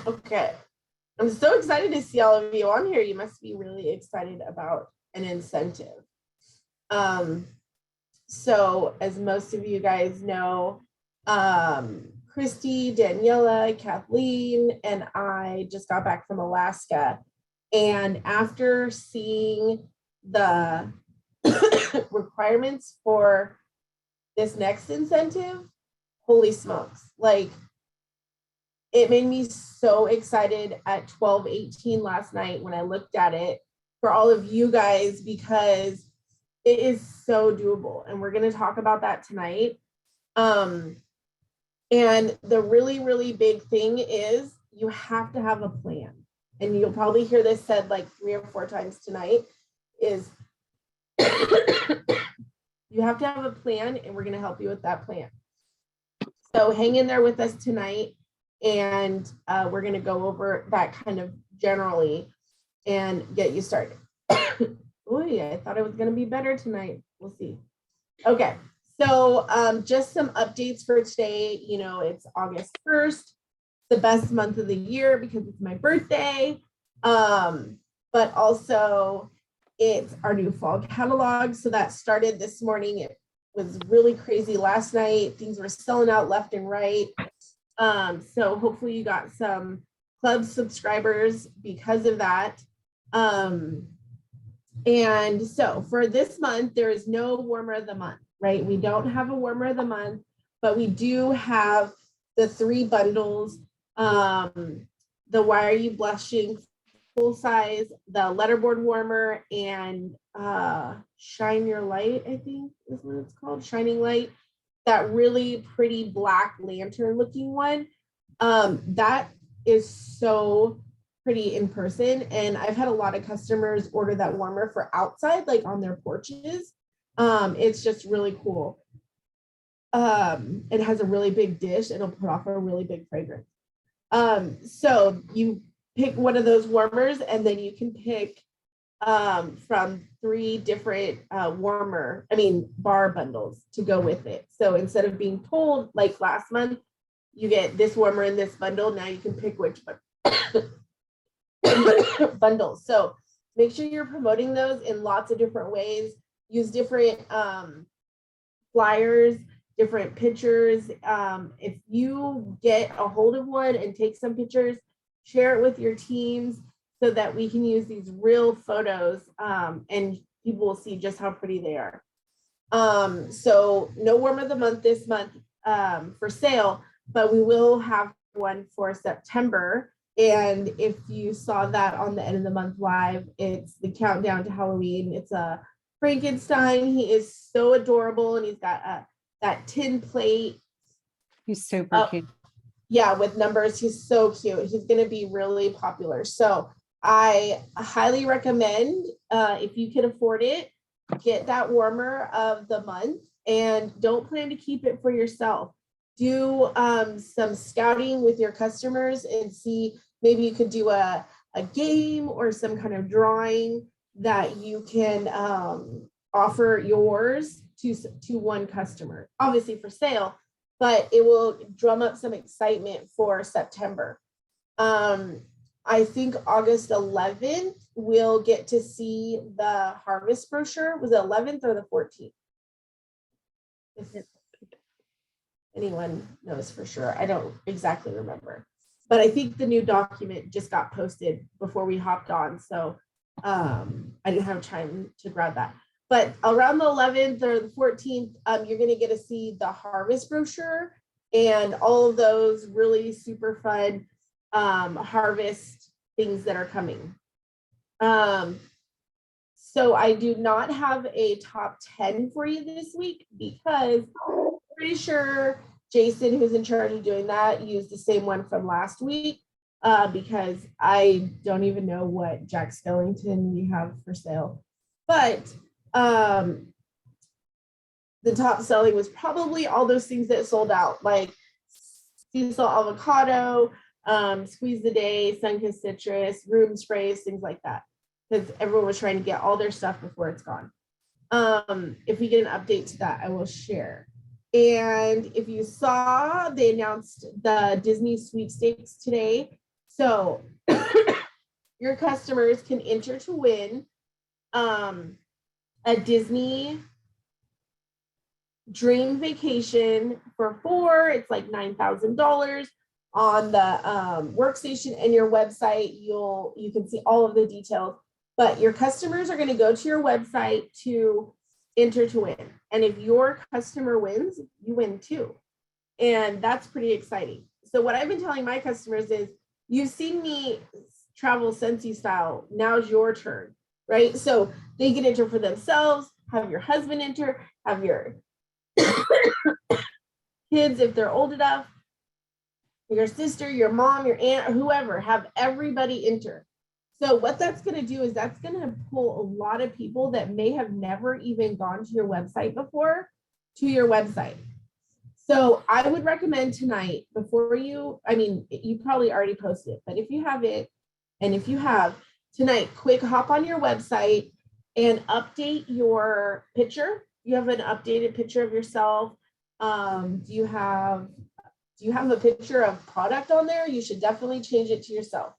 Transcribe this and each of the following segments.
Okay. I'm so excited to see all of you on here. You must be really excited about an incentive. So as most of you guys know, Christy, Daniela, Kathleen, and I just got back from Alaska. And after seeing the requirements for this next incentive, holy smokes, like it made me so excited at 12:18 last night when I looked at it for all of you guys, because it is so doable. And we're going to talk about that tonight. And the really, really big thing is you have to have a plan. And you'll probably hear this said like 3 or 4 times tonight is you have to have a plan, and we're going to help you with that plan. So hang in there with us tonight, and we're going to go over that kind of generally and get you started. Oh yeah, I thought it was going to be better tonight. We'll see. Okay, so just some updates for today. You know, it's August 1st, the best month of the year because it's my birthday, but also it's our new fall catalog. So that started this morning. It was really crazy last night. Things were selling out left and right. So hopefully you got some club subscribers because of that. And so for this month, there is no warmer of the month, right? We don't have a warmer of the month, but we do have the 3 bundles, the Why Are You Blushing full size, the letterboard warmer, and Shine Your Light, I think is what it's called, Shining Light, that really pretty black lantern looking one. That is so pretty in person, and I've had a lot of customers order that warmer for outside, like on their porches. It's just really cool. It has a really big dish. It'll put off a really big fragrance. So you pick one of those warmers, and then you can pick from 3 different bar bundles to go with it. So instead of being told like last month, you get this warmer in this bundle, now you can pick which bundles. So make sure you're promoting those in lots of different ways. Use different flyers, different pictures. If you get a hold of one and take some pictures, share it with your teams so that we can use these real photos, and people will see just how pretty they are. So no warmer of the month this month for sale, but we will have one for September. And if you saw that on the end of the month live, it's the countdown to Halloween. It's a Frankenstein. He is so adorable, and he's got that tin plate. He's super cute. Yeah, with numbers. He's so cute. He's going to be really popular. So I highly recommend, if you can afford it, get that warmer of the month, and don't plan to keep it for yourself. Do some scouting with your customers and see, maybe you could do a game or some kind of drawing that you can offer yours to one customer, obviously for sale, but it will drum up some excitement for September. I think August 11th, we'll get to see the harvest brochure. Was it 11th or the 14th? If anyone knows for sure. I don't exactly remember. But I think the new document just got posted before we hopped on. So I didn't have time to grab that. But around the 11th or the 14th, you're going to get to see the harvest brochure and all of those really super fun harvest things that are coming. So I do not have a top 10 for you this week because I'm pretty sure Jason, who's in charge of doing that, used the same one from last week, because I don't even know what Jack Skellington we have for sale. But the top selling was probably all those things that sold out, like sea salt avocado, squeeze the day, sun-kissed citrus, room sprays, things like that, because everyone was trying to get all their stuff before it's gone. If we get an update to that, I will share. And if you saw, they announced the Disney sweepstakes today. So your customers can enter to win a Disney dream vacation for 4. It's like $9,000 on the workstation and your website. You can see all of the details, but your customers are going to go to your website to enter to win. And if your customer wins, you win too. And that's pretty exciting. So what I've been telling my customers is, you've seen me travel Scentsy style. Now's your turn, right? So they can enter for themselves, have your husband enter, have your kids, if they're old enough, your sister, your mom, your aunt, whoever, have everybody enter. So what that's going to do is that's going to pull a lot of people that may have never even gone to your website before to your website. So I would recommend tonight, before you probably already posted it, but if you have it, and if you have tonight, quick hop on your website and update your picture. You have an updated picture of yourself. Do you have a picture of product on there? You should definitely change it to yourself.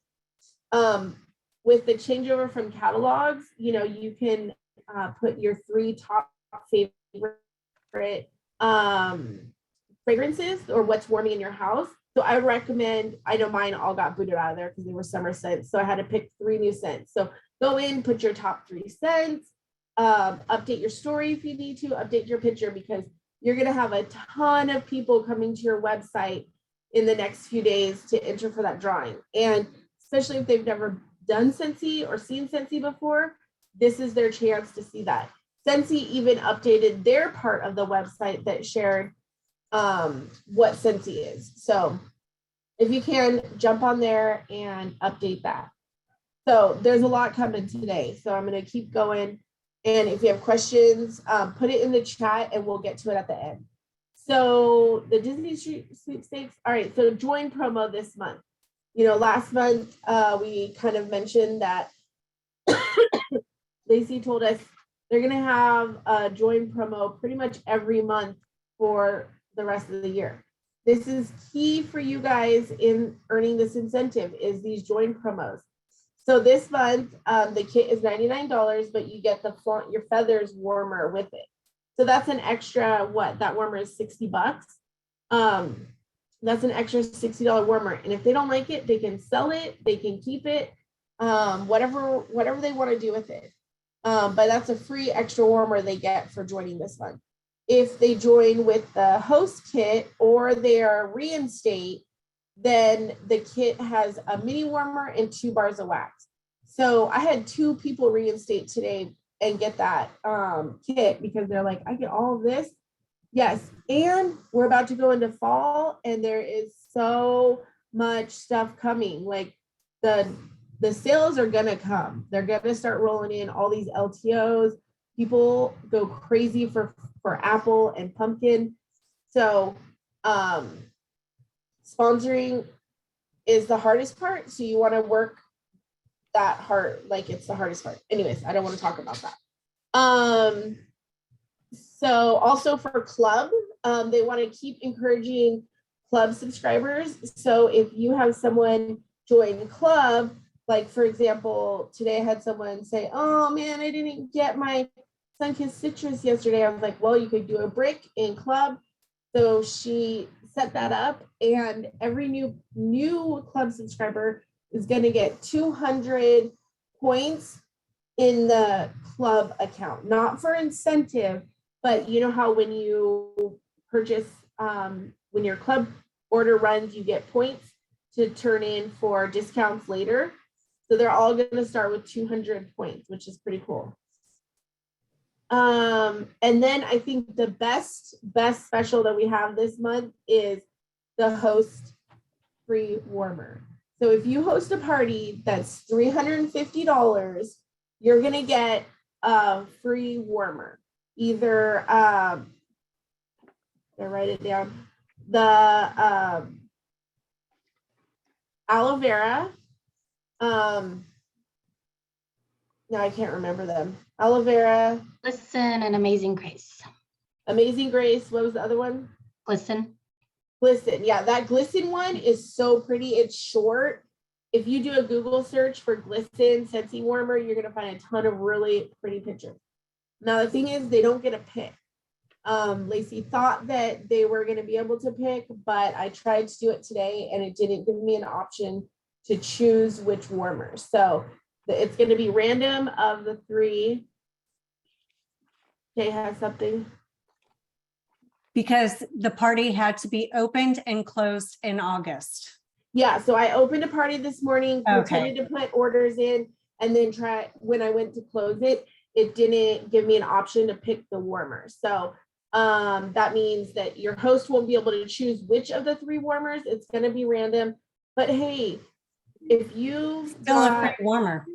With the changeover from catalogs, you can put your 3 top favorite fragrances or what's warming in your house. So I would recommend, I know mine all got booted out of there because they were summer scents. So I had to pick 3 new scents. So go in, put your top 3 scents, update your story if you need to, update your picture, because you're going to have a ton of people coming to your website in the next few days to enter for that drawing. And especially if they've never done Scentsy or seen Scentsy before, this is their chance to see that. Scentsy even updated their part of the website that shared what Scentsy is. So if you can, jump on there and update that. So there's a lot coming today. So I'm going to keep going. And if you have questions, put it in the chat and we'll get to it at the end. So the Disney sweepstakes. All right. So join promo this month. Last month we kind of mentioned that Lacey told us they're going to have a join promo pretty much every month for the rest of the year. This is key for you guys in earning this incentive, is these join promos. So this month, the kit is $99, but you get the Flaunt Your Feathers warmer with it. So that's an extra, that warmer is $60. That's an extra $60 warmer. And if they don't like it, they can sell it, they can keep it, whatever they want to do with it. But that's a free extra warmer they get for joining this month. If they join with the host kit or their reinstate, then the kit has a mini warmer and 2 bars of wax. So I had 2 people reinstate today and get that kit because they're like, I get all of this. Yes. And we're about to go into fall and there is so much stuff coming. Like the sales are going to come. They're going to start rolling in all these LTOs. People go crazy for apple and pumpkin. So sponsoring is the hardest part. So you want to work that hard, like it's the hardest part. Anyways, I don't want to talk about that. So also for club, they want to keep encouraging club subscribers. So if you have someone join club, like for example, today I had someone say, oh man, I didn't get my Sunkissed Citrus yesterday. I was like, well, you could do a brick in club. So she set that up, and every new club subscriber is going to get 200 points in the club account, not for incentive, but you know how when you purchase, when your club order runs, you get points to turn in for discounts later. So they're all going to start with 200 points, which is pretty cool. And then I think the best special that we have this month is the host free warmer. So if you host a party that's $350, you're going to get a free warmer. Either, I write it down, the aloe vera, no, I can't remember them. Aloe vera. Glisten and Amazing Grace. Amazing Grace. What was the other one? Glisten. Glisten. Yeah, that glisten one is so pretty. It's short. if you do a Google search for Glisten Scentsy warmer, you're going to find a ton of really pretty pictures. Now, the thing is, they don't get a pick. Lacey thought that they were going to be able to pick, but I tried to do it today and it didn't give me an option to choose which warmer. So it's going to be random of the 3. Jay has something. Because the party had to be opened and closed in August. Yeah, so I opened a party this morning, pretended to put orders in, and then when I went to close it, it didn't give me an option to pick the warmer. So that means that your host won't be able to choose which of the 3 warmers. It's going to be random. But hey, if you Still a free warmer.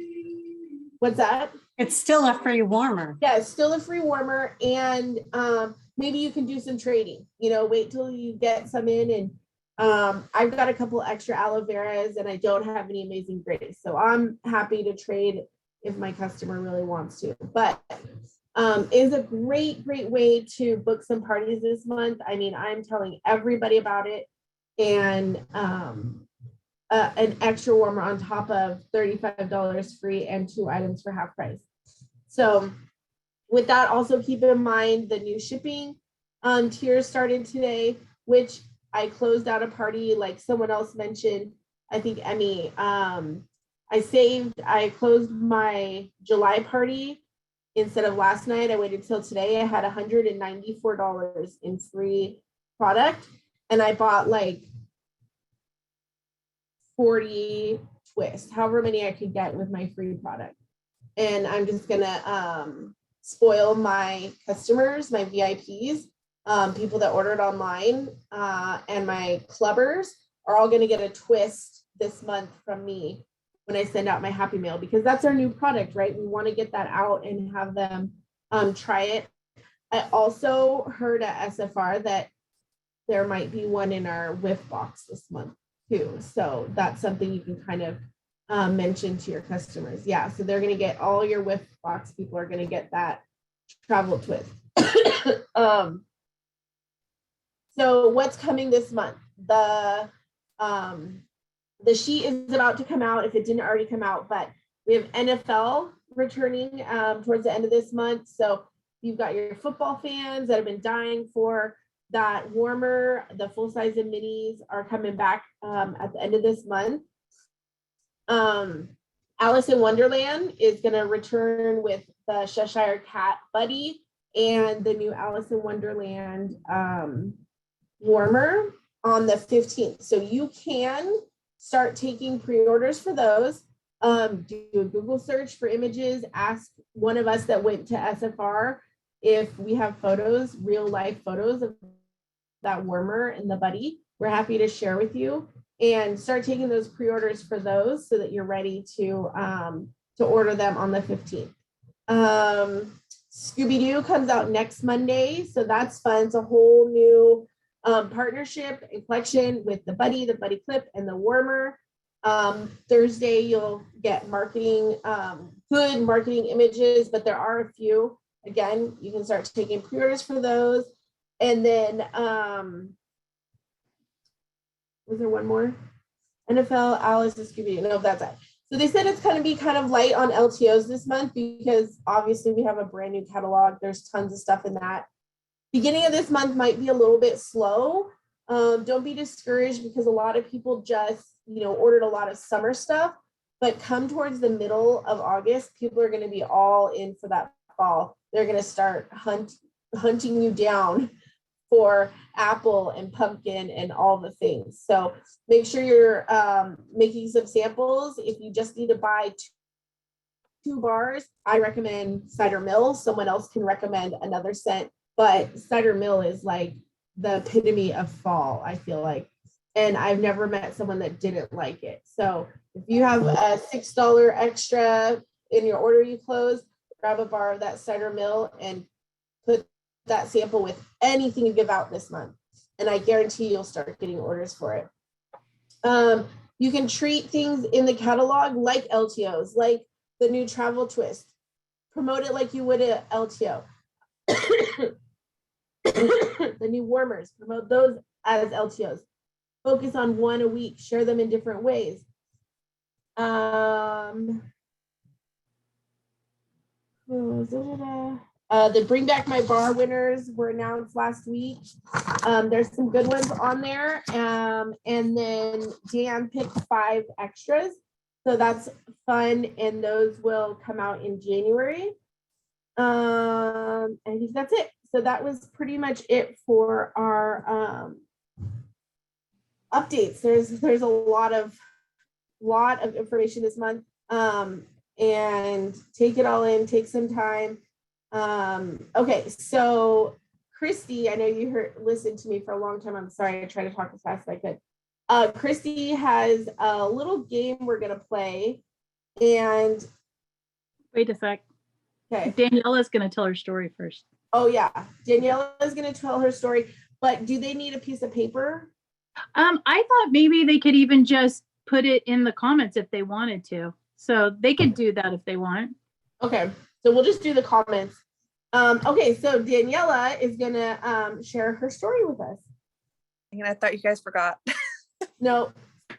What's that? It's still a free warmer. Yeah, it's still a free warmer. And maybe you can do some trading, wait till you get some in. And I've got a couple extra aloe veras and I don't have any amazing grace. So I'm happy to trade if my customer really wants to. But is a great way to book some parties this month. I mean, I'm telling everybody about it. And an extra warmer on top of $35 free and 2 items for half price. So with that, also keep in mind the new shipping tiers started today, which I closed out a party like someone else mentioned. I think Emmy, I closed my July party instead of last night. I waited till today. I had $194 in free product and I bought like 40 twists, however many I could get with my free product. And I'm just gonna spoil my customers, my VIPs, people that ordered online, and my clubbers are all gonna get a twist this month from me when I send out my Happy Mail, because that's our new product, right? We wanna get that out and have them try it. I also heard at SFR that there might be one in our whiff box this month too. So that's something you can kind of mention to your customers. Yeah, so they're going to get all your whiff box. People are going to get that travel twist. So what's coming this month? The sheet is about to come out if it didn't already come out, but we have NFL returning towards the end of this month. So you've got your football fans that have been dying for that warmer. The full size and minis are coming back at the end of this month. Alice in Wonderland is going to return with the Cheshire Cat Buddy and the new Alice in Wonderland warmer on the 15th. So you can start taking pre-orders for those. Do a Google search for images. Ask one of us that went to SFR if we have photos, real life photos of that warmer and the buddy. We're happy to share with you, and start taking those pre-orders for those so that you're ready to order them on the 15th. Scooby-Doo comes out next Monday, so that's fun. It's a whole new partnership and collection with the buddy clip, and the warmer. Thursday, you'll get marketing, good marketing images, but there are a few. Again, you can start taking pre-orders for those. And then, was there one more? NFL, Alice, and Scooby-Doo. No, that's it. So they said it's going to be kind of light on LTOs this month because obviously we have a brand new catalog. There's tons of stuff in that. Beginning of this month might be a little bit slow. Don't be discouraged because a lot of people just, ordered a lot of summer stuff. But come towards the middle of August, people are going to be all in for that fall. They're going to start hunting you down for apple and pumpkin and all the things. So make sure you're making some samples. If you just need to buy two bars, I recommend Cider Mill. Someone else can recommend another scent, but Cider Mill is like the epitome of fall, I feel like. And I've never met someone that didn't like it. So if you have a $6 extra in your order you close, grab a bar of that Cider Mill and put that sample with anything you give out this month. And I guarantee you'll start getting orders for it. You can treat things in the catalog like LTOs, like the new travel twist. Promote it like you would a LTO. The new warmers, promote those as LTOs. Focus on one a week, share them in different ways. The Bring Back My Bar winners were announced last week. There's some good ones on there. And then Dan picked 5 extras. So that's fun. And those will come out in January. I think that's it. So that was pretty much it for our updates. There's a lot of information this month. And take it all in, take some time. Okay, so Christy, I know you listened to me for a long time. I'm sorry, I tried to talk as fast as I could. Christy has a little game we're gonna play. And wait a sec. Okay. Daniela's gonna tell her story first. Oh yeah, Daniela is gonna tell her story, but do they need a piece of paper? I thought maybe they could even just put it in the comments if they wanted to. So they could do that if they want. Okay, so we'll just do the comments. Okay, so Daniela is gonna share her story with us. And I thought you guys forgot. No,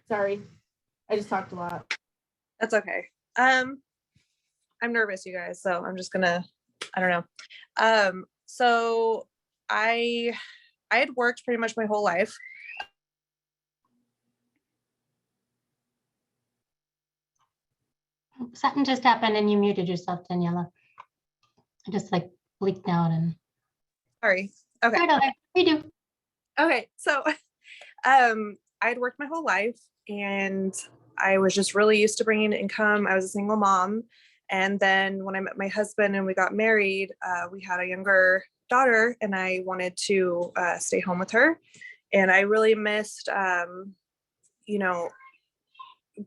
sorry. I just talked a lot. That's okay. I'm nervous, you guys, so I'm just gonna, I don't know. So I had worked pretty much my whole life. Something just happened and you muted yourself, Daniela. I just like bleaked out and. Sorry. Okay. Right over. We do. Okay. So I had worked my whole life and I was just really used to bringing in income. I was a single mom. And then when I met my husband and we got married, we had a younger daughter and I wanted to stay home with her. And I really missed, you know,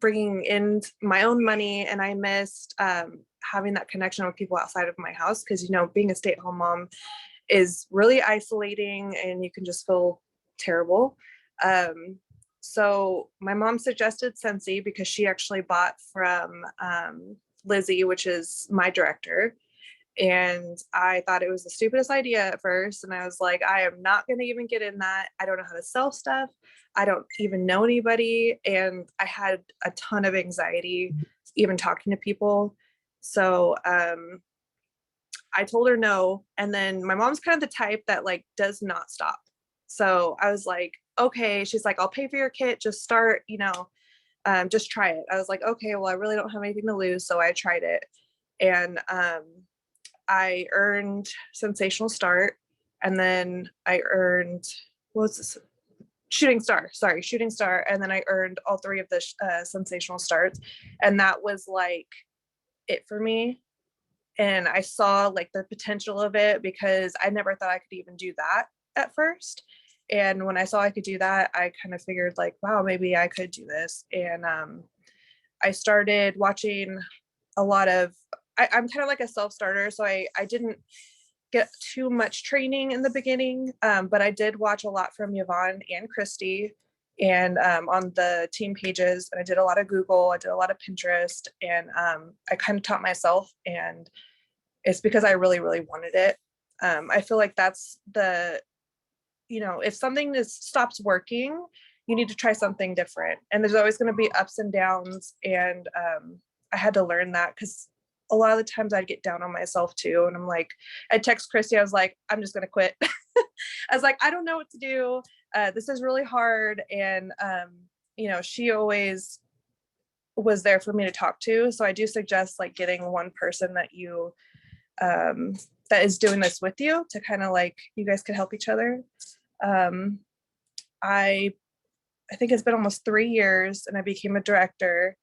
bringing in my own money, and I missed having that connection with people outside of my house, because, you know, being a stay-at-home mom is really isolating and you can just feel terrible. So my mom suggested Scentsy because she actually bought from Lizzie, which is my director. And I thought it was the stupidest idea at first. And I was like, I am not going to even get in that. I don't know how to sell stuff. I don't even know anybody. And I had a ton of anxiety even talking to people. So I told her no. And then my mom's kind of the type that like does not stop. So I was like, okay. She's like, I'll pay for your kit. Just start, you know, just try it. I was like, okay, well, I really don't have anything to lose. So I tried it. And I earned Sensational Start, and then I earned, what was this? Shooting Star, and then I earned all 3 of the Sensational Starts, and that was like it for me. And I saw like the potential of it because I never thought I could even do that at first. And when I saw I could do that, I kind of figured like, wow, maybe I could do this. And I started watching a lot of, I'm kind of like a self-starter, so I didn't get too much training in the beginning, but I did watch a lot from Yvonne and Christy, and on the team pages, and I did a lot of Google, I did a lot of Pinterest, and I kind of taught myself, and it's because I really, really wanted it. I feel like that's the, you know, if something stops working, you need to try something different, and there's always going to be ups and downs, and I had to learn that because a lot of the times I'd get down on myself too. And I'm like, I text Christy, I was like, I'm just going to quit. I was like, I don't know what to do. This is really hard. And, you know, she always was there for me to talk to. So I do suggest like getting one person that you, that is doing this with you to kind of like, you guys could help each other. I think it's been almost 3 years and I became a director.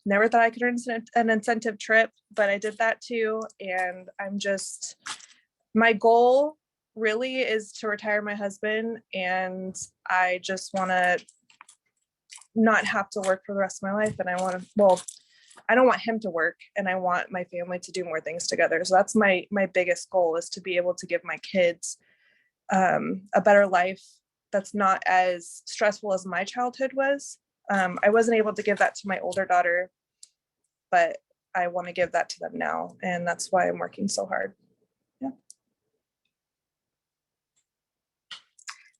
Never thought I could earn an incentive trip, but I did that too. And I'm just, my goal really is to retire my husband. And I just want to not have to work for the rest of my life. And I want to, well, I don't want him to work, and I want my family to do more things together. So that's my biggest goal, is to be able to give my kids a better life that's not as stressful as my childhood was. I wasn't able to give that to my older daughter, but I want to give that to them now. And that's why I'm working so hard. Yeah.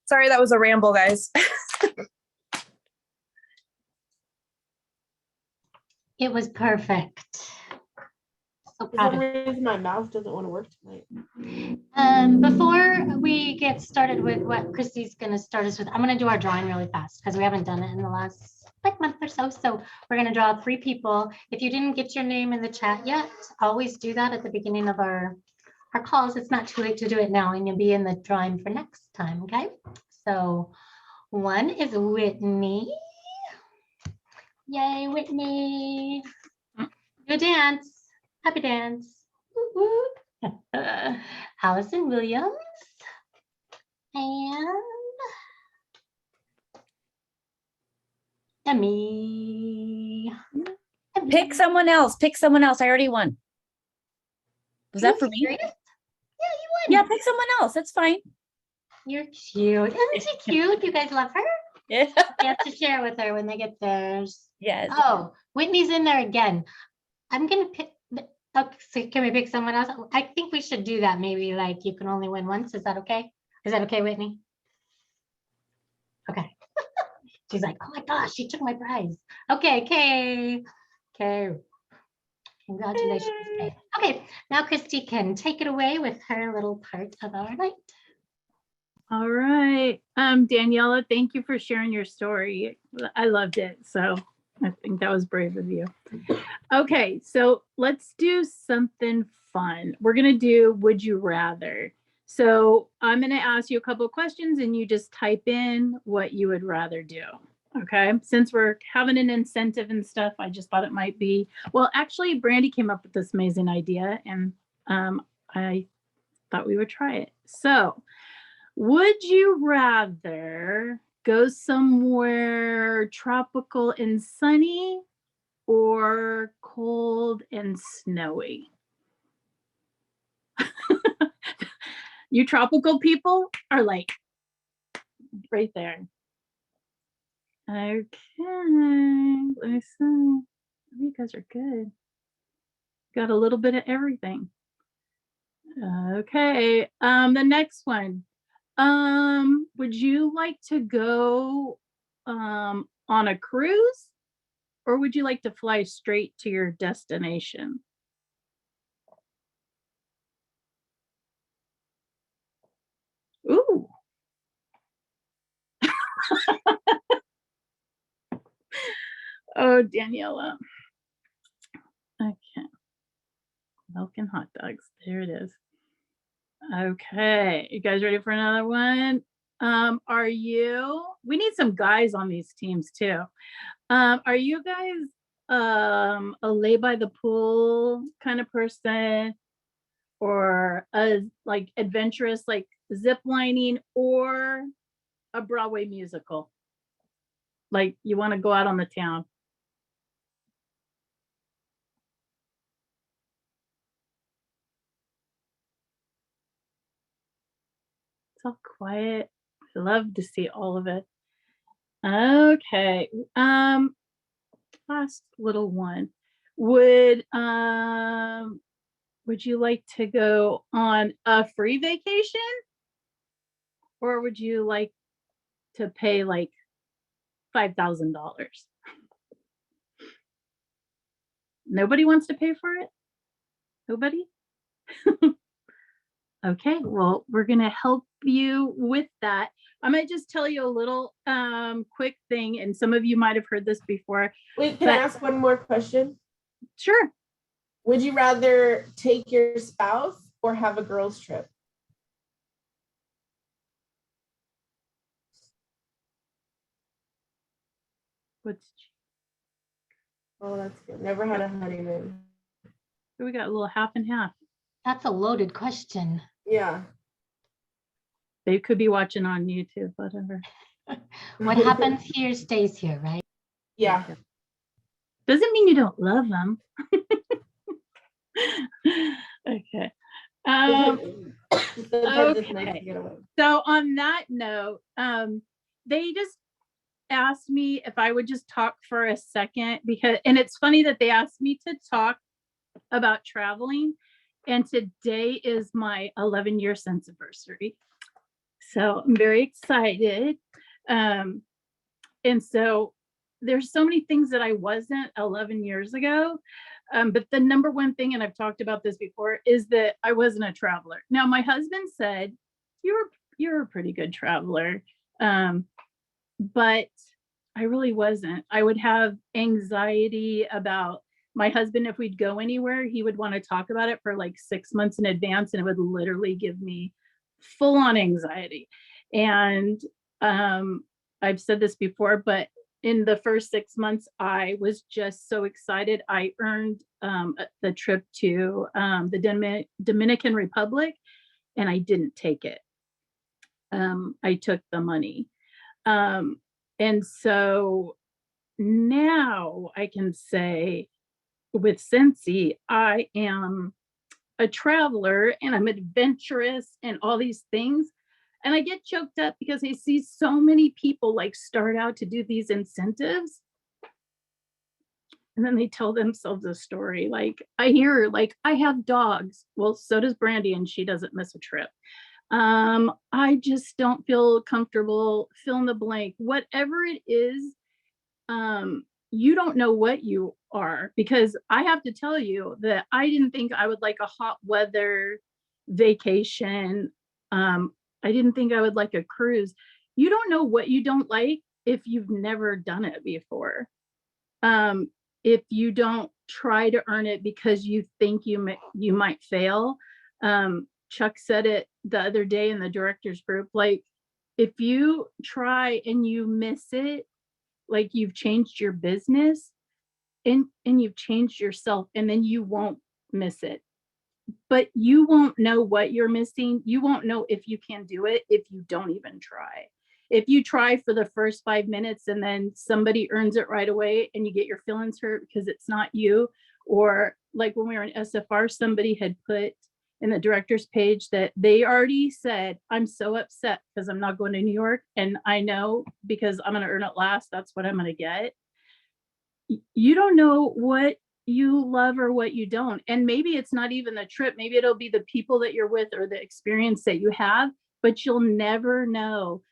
Sorry, that was a ramble, guys. It was perfect. So For proud some of reason, my mouth doesn't want to work tonight. Before we get started with what Christy's going to start us with, I'm going to do our drawing really fast because we haven't done it in the last month or so. So we're going to draw 3 people. If you didn't get your name in the chat yet, always do that at the beginning of our calls. It's not too late to do it now, and you'll be in the drawing for next time. Okay. So one is Whitney. Yay, Whitney. Do a dance. Happy dance. Woo woo. Allison Williams. And me. Pick someone else. Pick someone else. I already won. Was that for me? Serious? Yeah, you Yeah, won. pick someone else. That's fine. You're cute. Isn't she cute? You guys love her? Yeah. You have to share with her when they get theirs. Yes. Oh, Whitney's in there again. I'm gonna pick. Okay, so can we pick someone else? I think we should do that. Maybe like you can only win once. Is that okay? Is that okay, Whitney? Okay. She's like, oh my gosh, she took my prize. Okay, okay. Congratulations. Kay. Okay, now Christy can take it away with her little part of our night. All right. Daniela, thank you for sharing your story. I loved it. So I think that was brave of you. Okay, so let's do something fun. We're going to do Would You Rather. So I'm going to ask you a couple of questions and you just type in what you would rather do. Okay, since we're having an incentive and stuff, I just thought it might be, well, actually, Brandy came up with this amazing idea and I thought we would try it. So, would you rather go somewhere tropical and sunny or cold and snowy? You tropical people are like right there. Okay, let me see. You guys are good. Got a little bit of everything. Okay, the next one. Would you like to go on a cruise or would you like to fly straight to your destination? Ooh. Oh, Daniela. Okay. Milk and hot dogs. There it is. Okay. You guys ready for another one? We need some guys on these teams too. Are you guys a lay by the pool kind of person or a like adventurous like zip lining or a Broadway musical? Like you want to go out on the town? It's all quiet. I love to see all of it. Okay. Last little one. Would you like to go on a free vacation? Or would you like to pay like $5,000? Nobody wants to pay for it? Nobody? Okay, well, we're going to help you with that. I might just tell you a little quick thing, and some of you might have heard this before. Wait, can I ask one more question? Sure. Would you rather take your spouse or have a girls' trip? Oh, that's good. Never had a honeymoon. We got a little half and half. That's a loaded question. Yeah. They could be watching on YouTube, whatever. What happens here stays here, right? Yeah. Doesn't mean you don't love them. Okay. Sometimes it's nice to get away. So on that note, they just asked me if I would just talk for a second and it's funny that they asked me to talk about traveling, and today is my 11-year Scentsy. So I'm very excited. And so there's so many things that I wasn't 11 years ago. But the number one thing, and I've talked about this before, is that I wasn't a traveler. Now, my husband said, you're a pretty good traveler. But I really wasn't. I would have anxiety about my husband. If we'd go anywhere, he would want to talk about it for like 6 months in advance, and it would literally give me full on anxiety. And I've said this before, but in the first 6 months, I was just so excited. I earned the trip to the Dominican Republic, and I didn't take it. I took the money. And so now I can say with Scentsy, I am a traveler and I'm adventurous and all these things. And I get choked up because I see so many people like start out to do these incentives. And then they tell themselves a story. Like I hear, like, I have dogs. Well, so does Brandy, and she doesn't miss a trip. I just don't feel comfortable, fill in the blank, whatever it is. You don't know what you are, because I have to tell you that I didn't think I would like a hot weather vacation. I didn't think I would like a cruise. You don't know what you don't like if you've never done it before. If you don't try to earn it because you think you might fail. Chuck said it the other day in the directors group, like if you try and you miss it, like you've changed your business and you've changed yourself, and then you won't miss it. But you won't know what you're missing. You won't know if you can do it if you don't even try. If you try for the first 5 minutes and then somebody earns it right away and you get your feelings hurt because it's not you, or like when we were in SFR, somebody had put in the director's page that they already said, I'm so upset because I'm not going to New York. And I know because I'm going to earn it last, that's what I'm going to get. You don't know what you love or what you don't. And maybe it's not even the trip. Maybe it'll be the people that you're with or the experience that you have, but you'll never know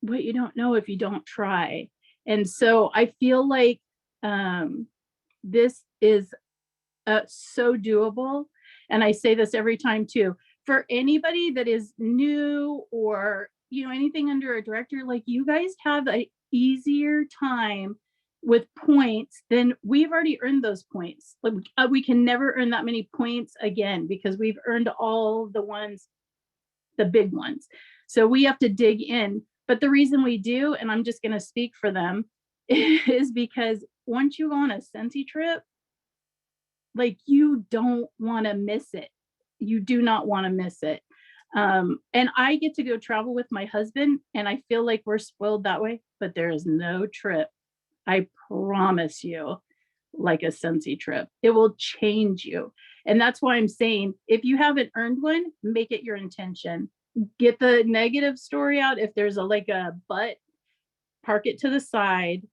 what you don't know if you don't try. And so I feel like this is so doable. And I say this every time too, for anybody that is new or, you know, anything under a director, like you guys have an easier time with points than we've already earned those points. Like we can never earn that many points again because we've earned all the ones, the big ones. So we have to dig in. But the reason we do, and I'm just going to speak for them, is because once you go on a Scentsy trip, like you don't want to miss it. You do not want to miss it. And I get to go travel with my husband, and I feel like we're spoiled that way, but there is no trip, I promise you, like a Scentsy trip. It will change you. And that's why I'm saying, if you haven't earned one, make it your intention. Get the negative story out. If there's a but, park it to the side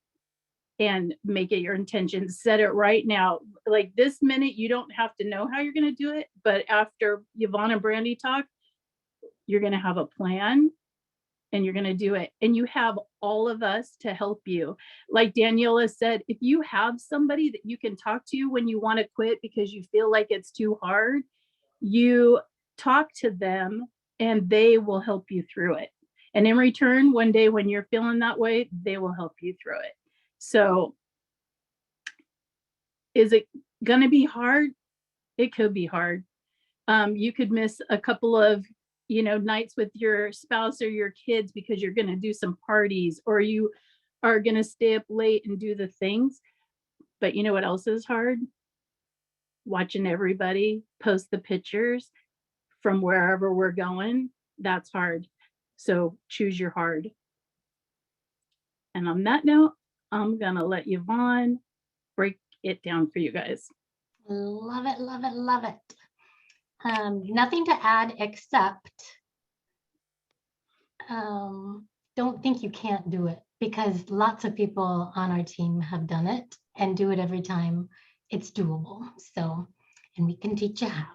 and make it your intention. Set it right now. Like this minute, you don't have to know how you're going to do it. But after Yvonne and Brandy talk, you're going to have a plan and you're going to do it. And you have all of us to help you. Like Daniela said, if you have somebody that you can talk to when you want to quit because you feel like it's too hard, you talk to them and they will help you through it. And in return, one day when you're feeling that way, they will help you through it. So is it going to be hard? It could be hard. You could miss a couple of, nights with your spouse or your kids because you're going to do some parties, or you are going to stay up late and do the things. But you know what else is hard? Watching everybody post the pictures from wherever we're going. That's hard. So choose your hard. And on that note, I'm going to let Yvonne break it down for you guys. Love it, love it, love it. Nothing to add except don't think you can't do it, because lots of people on our team have done it and do it every time. It's doable. So, and we can teach you how.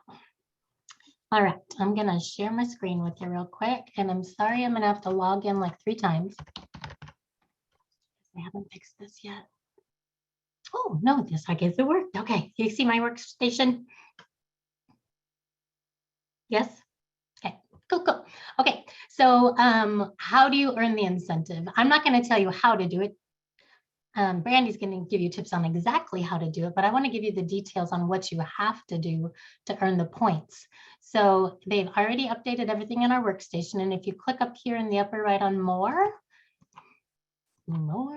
All right, I'm gonna share my screen with you real quick, and I'm sorry I'm gonna have to log in like 3 times. I haven't fixed this yet. Oh, no, this, I guess it worked. Okay, you see my workstation? Yes? Okay, cool. Okay, so how do you earn the incentive? I'm not going to tell you how to do it. Brandy's going to give you tips on exactly how to do it, but I want to give you the details on what you have to do to earn the points. So they've already updated everything in our workstation. And if you click up here in the upper right on more, hello,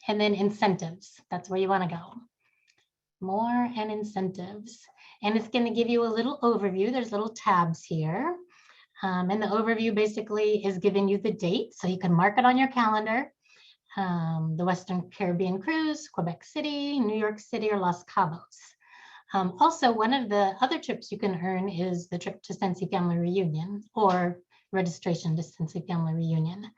and then incentives, that's where you want to go. More and incentives. And it's going to give you a little overview. There's little tabs here. And the overview basically is giving you the date, so you can mark it on your calendar. The Western Caribbean Cruise, Quebec City, New York City, or Los Cabos. Also, one of the other trips you can earn is the trip to Scentsy Family Reunion or registration to Scentsy Family Reunion.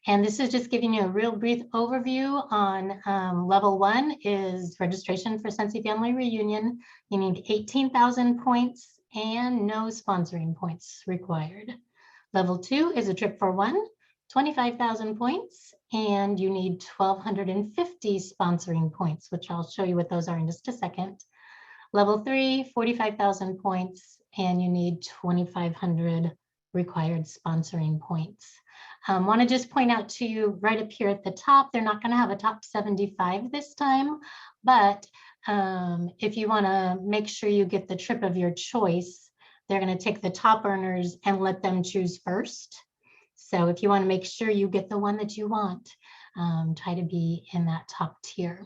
And this is just giving you a real brief overview on level 1 is registration for Scentsy Family Reunion. You need 18,000 points and no sponsoring points required. Level 2 is a trip for 1, 25,000 points, and you need 1,250 sponsoring points, which I'll show you what those are in just a second. Level 3, 45,000 points, and you need 2,500 required sponsoring points. Want to just point out to you right up here at the top, they're not going to have a top 75 this time, but if you want to make sure you get the trip of your choice, they're going to take the top earners and let them choose first. So if you want to make sure you get the one that you want, try to be in that top tier.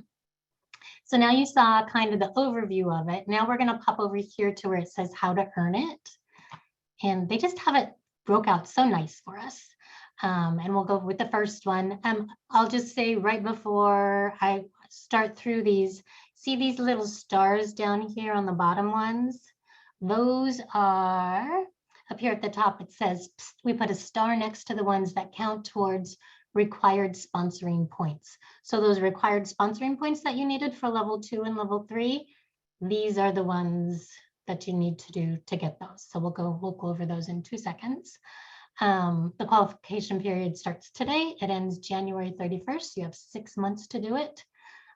So now you saw kind of the overview of it. Now we're going to pop over here to where it says how to earn it. And they just have it broke out so nice for us. And we'll go with the first one. I'll just say right before I start through these, see these little stars down here on the bottom ones? Those are up here at the top. It says we put a star next to the ones that count towards required sponsoring points. So those required sponsoring points that you needed for level 2 and level 3, these are the ones that you need to do to get those. So we'll go over those in 2 seconds. The qualification period starts today. It ends January 31st. You have 6 months to do it.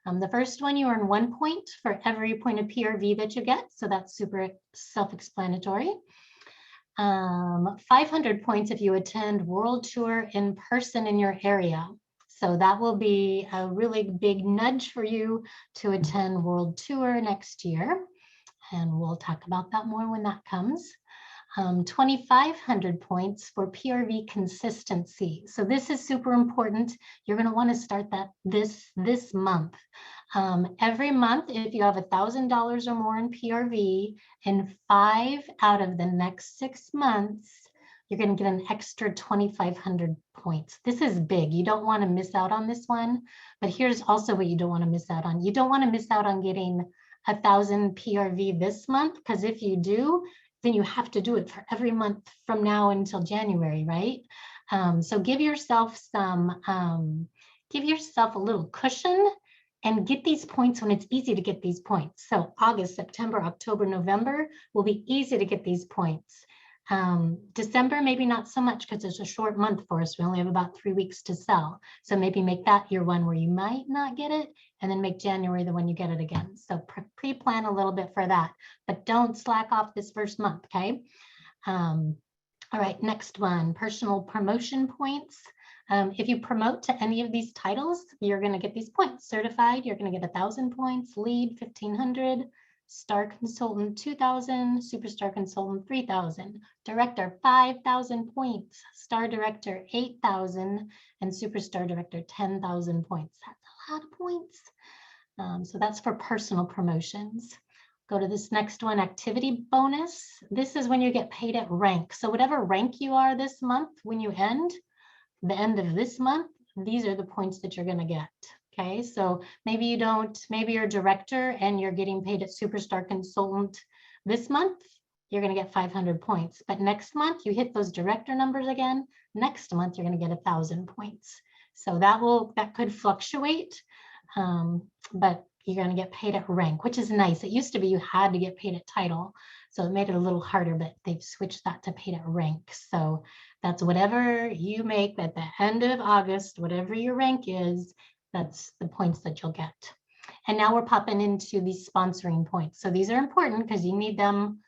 The first one, you earn 1 point for every point of PRV that you get. So that's super self-explanatory. 500 points if you attend World Tour in person in your area. So that will be a really big nudge for you to attend World Tour next year. And we'll talk about that more when that comes. 2,500 points for PRV consistency. So this is super important. You're going to want to start that this month. Every month, if you have $1,000 or more in PRV, in 5 out of the next 6 months, you're going to get an extra 2,500 points. This is big. You don't want to miss out on this one. But here's also what you don't want to miss out on. You don't want to miss out on getting 1,000 PRV this month, because if you do, then you have to do it for every month from now until January, right? So give yourself a little cushion and get these points when it's easy to get these points. So August, September, October, November will be easy to get these points. December, maybe not so much because it's a short month for us. We only have about 3 weeks to sell. So maybe make that your one where you might not get it, and then make January the one you get it again. So pre-plan a little bit for that, but don't slack off this first month, okay? All right, next one, personal promotion points. If you promote to any of these titles, you're gonna get these points. Certified, you're gonna get 1,000 points, lead 1,500, Star Consultant 2,000, Superstar Consultant 3,000, Director 5,000 points, Star Director 8,000, and Superstar Director 10,000 points. That's a lot of points. So that's for personal promotions. Go to this next one, activity bonus. This is when you get paid at rank. So whatever rank you are this month, when you end, the end of this month, these are the points that you're gonna get. Okay, so maybe you don't, maybe you're a director and you're getting paid at Superstar Consultant this month, you're going to get 500 points. But next month you hit those director numbers again. Next month you're going to get 1,000 points. So that could fluctuate, but you're going to get paid at rank, which is nice. It used to be you had to get paid at title. So it made it a little harder, but they've switched that to paid at rank. So that's whatever you make at the end of August, whatever your rank is, that's the points that you'll get. And now we're popping into these sponsoring points. So these are important because you need them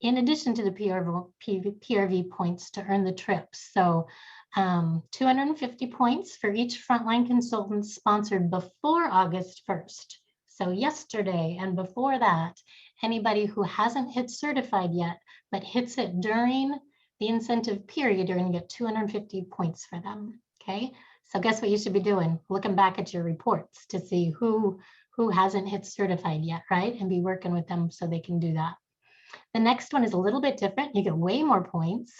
in addition to the PRV points to earn the trip. So 250 points for each frontline consultant sponsored before August 1st. So yesterday and before that, anybody who hasn't hit certified yet, but hits it during the incentive period, you're going to get 250 points for them. Okay. So guess what you should be doing? Looking back at your reports to see who hasn't hit certified yet, right? And be working with them so they can do that. The next one is a little bit different. You get way more points,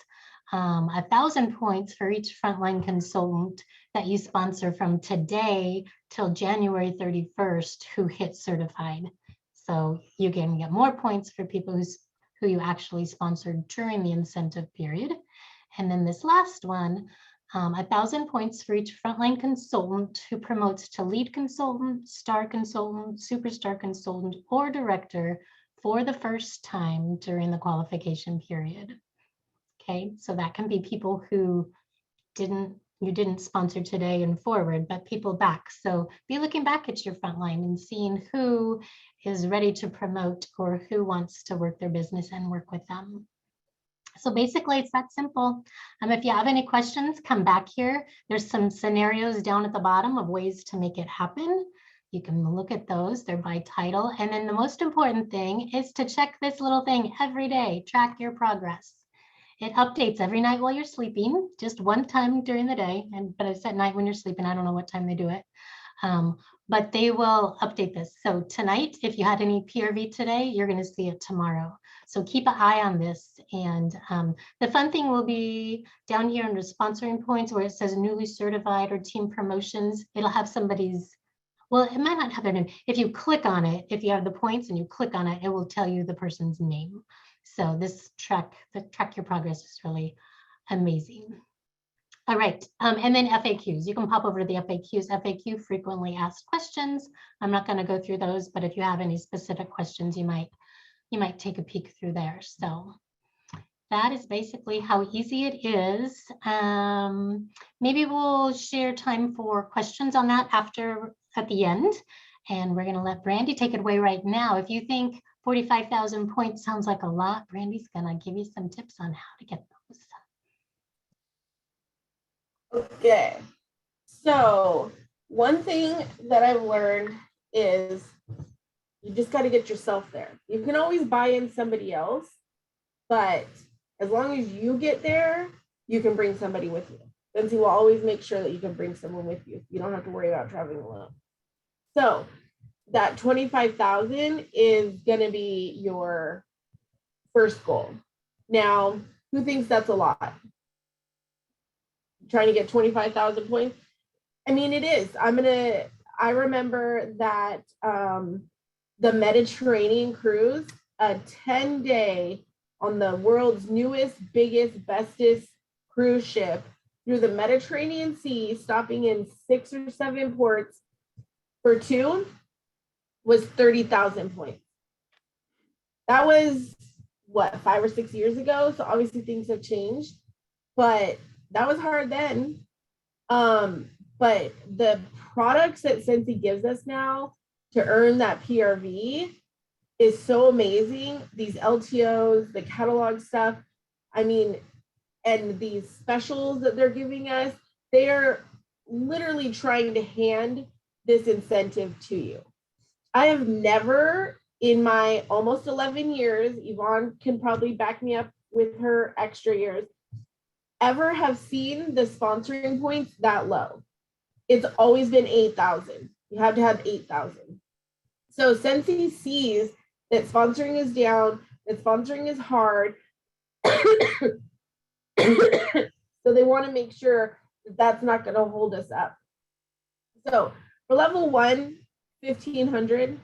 1,000 points for each frontline consultant that you sponsor from today till January 31st who hit certified. So you can get more points for people who you actually sponsored during the incentive period. And then this last one, 1,000 points for each frontline consultant who promotes to lead consultant, star consultant, superstar consultant, or director for the first time during the qualification period. Okay, so that can be people who you didn't sponsor today and forward, but people back. So be looking back at your frontline and seeing who is ready to promote or who wants to work their business and work with them. So basically, it's that simple. If you have any questions, come back here. There's some scenarios down at the bottom of ways to make it happen. You can look at those. They're by title. And then the most important thing is to check this little thing every day. Track your progress. It updates every night while you're sleeping, just one time during the day. But it's at night when you're sleeping. I don't know what time they do it. But they will update this. So tonight, if you had any PRV today, you're going to see it tomorrow. So keep an eye on this. And the fun thing will be down here under sponsoring points where it says newly certified or team promotions. It'll have somebody's, well, it might not have their name. If you click on it, if you have the points and you click on it, it will tell you the person's name. So this track your progress is really amazing. All right, and then FAQs. You can pop over to the FAQs. FAQ, frequently asked questions. I'm not going to go through those, but if you have any specific questions, you might take a peek through there. So that is basically how easy it is. Maybe we'll share time for questions on that at the end. And we're going to let Brandy take it away right now. If you think 45,000 points sounds like a lot, Brandy's going to give you some tips on how to get those. Okay, so one thing that I've learned is you just got to get yourself there. You can always buy in somebody else, but as long as you get there, you can bring somebody with you. Scentsy will always make sure that you can bring someone with you. You don't have to worry about traveling alone. So that 25,000 is going to be your first goal. Now, who thinks that's a lot? Trying to get 25,000 points. I mean, it is. I remember that the Mediterranean cruise, a 10-day on the world's newest, biggest, bestest cruise ship through the Mediterranean Sea, stopping in 6 or 7 ports for 2, was 30,000 points. That was what, 5 or 6 years ago. So obviously things have changed, but that was hard then. But the products that Scentsy gives us now to earn that PRV is so amazing. These LTOs, the catalog stuff, I mean, and these specials that they're giving us, they are literally trying to hand this incentive to you. I have never, in my almost 11 years, Yvonne can probably back me up with her extra years, ever have seen the sponsoring points that low. It's always been 8,000. You have to have 8,000. So Scentsy sees that sponsoring is down, that sponsoring is hard. So they want to make sure that that's not going to hold us up. So for level 1, 1,500,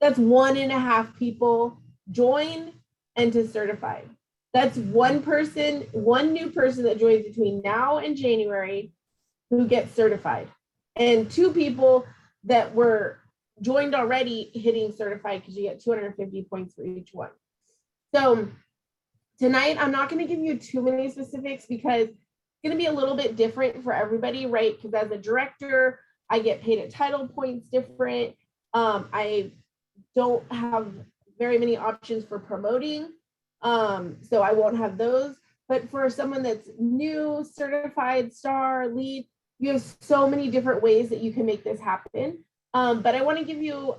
that's 1.5 people join and to certify. That's one person, one new person that joins between now and January who gets certified, and 2 people that were joined already hitting certified because you get 250 points for each one. So tonight, I'm not going to give you too many specifics because it's going to be a little bit different for everybody, right? Because as a director, I get paid at title points different. I don't have very many options for promoting. So I won't have those. But for someone that's new, certified, star, lead, you have so many different ways that you can make this happen. But I want to give you,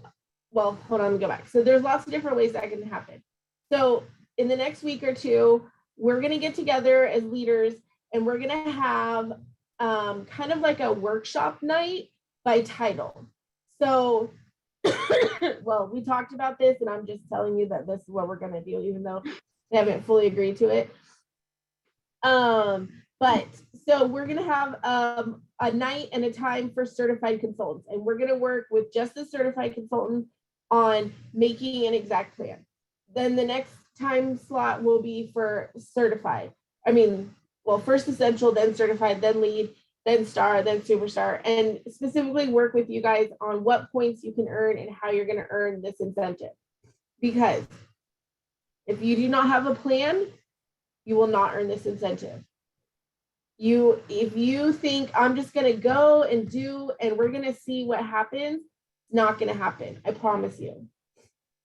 well, hold on, let me go back. So there's lots of different ways that can happen. So in the next week or two, we're going to get together as leaders and we're going to have kind of like a workshop night by title. So, well, we talked about this and I'm just telling you that this is what we're going to do, even though they haven't fully agreed to it. But so we're going to have a night and a time for certified consultants, and we're going to work with just the certified consultant on making an exact plan. Then the next time slot will be for certified. I mean, well, first essential, then certified, then lead, then star, then superstar, and specifically work with you guys on what points you can earn and how you're going to earn this incentive. Because if you do not have a plan, you will not earn this incentive. If you think I'm just going to go and do, and we're going to see what happens, it's not going to happen. I promise you.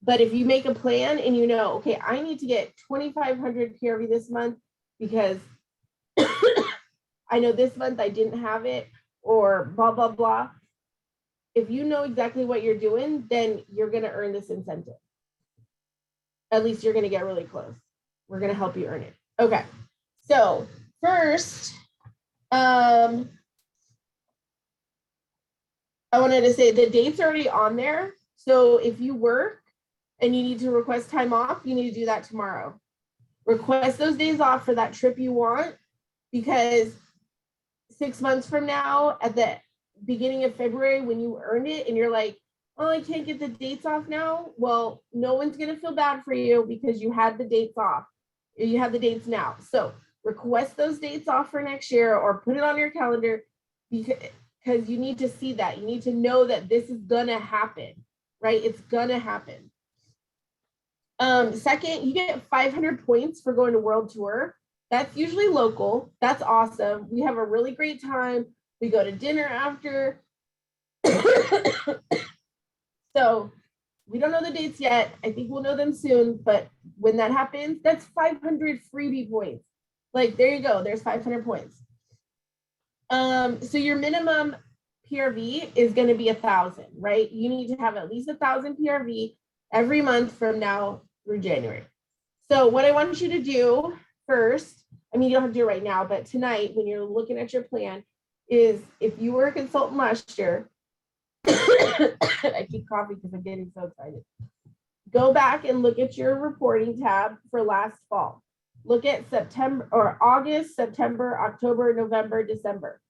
But if you make a plan and you know, okay, I need to get 2,500 PRV this month because I know this month I didn't have it, or blah, blah, blah. If you know exactly what you're doing, then you're going to earn this incentive. At least you're going to get really close. We're going to help you earn it. Okay. So first, I wanted to say the date's already on there. So if you work and you need to request time off, you need to do that tomorrow. Request those days off for that trip you want, because 6 months from now, at the beginning of February, when you earned it and you're like, oh, I can't get the dates off now. Well, no one's going to feel bad for you because you had the dates off. You have the dates now. So request those dates off for next year or put it on your calendar, because you need to see that. You need to know that this is going to happen, right? It's going to happen. Second, you get 500 points for going to world tour. That's usually local. That's awesome. We have a really great time. We go to dinner after. So we don't know the dates yet. I think we'll know them soon. But when that happens, that's 500 freebie points. Like, there you go. There's 500 points. So your minimum PRV is going to be 1,000, right? You need to have at least 1,000 PRV every month from now through January. So what I want you to do first, I mean, you don't have to do it right now, but tonight when you're looking at your plan, is if you were a consultant last year, I keep coughing because I'm getting so excited. Go back and look at your reporting tab for last fall. Look at September or August, September, October, November, December.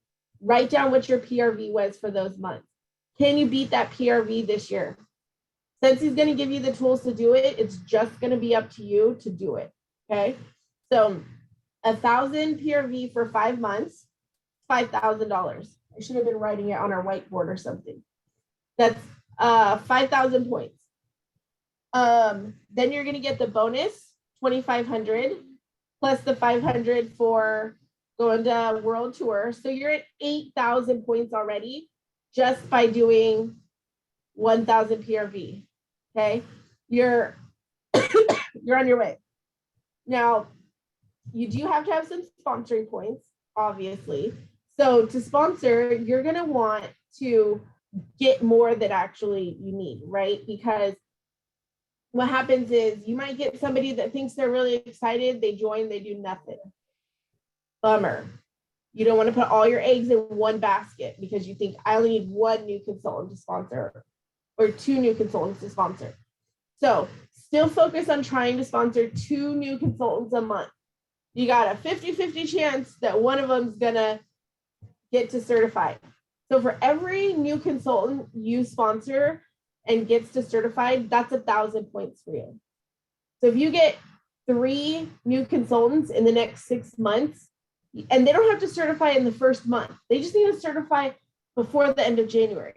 Write down what your PRV was for those months. Can you beat that PRV this year? Scentsy is going to give you the tools to do it. It's just going to be up to you to do it. Okay. So 1,000 PRV for 5 months, $5,000. I should have been writing it on our whiteboard or something. That's 5,000 points. Then you're going to get the bonus 2,500 plus the 500 for going to world tour. So you're at 8,000 points already just by doing 1,000 PRV. Okay, you're on your way. Now, you do have to have some sponsoring points, obviously. So to sponsor, you're going to want to get more than actually you need, right? Because what happens is you might get somebody that thinks they're really excited, they join, they do nothing. Bummer. You don't want to put all your eggs in one basket because you think I only need one new consultant to sponsor or 2 new consultants to sponsor. So still focus on trying to sponsor 2 new consultants a month. You got a 50-50 chance that one of them is going to get to certified. So for every new consultant you sponsor and gets to certified, that's 1,000 points for you. So if you get 3 new consultants in the next 6 months, and they don't have to certify in the first month, they just need to certify before the end of January.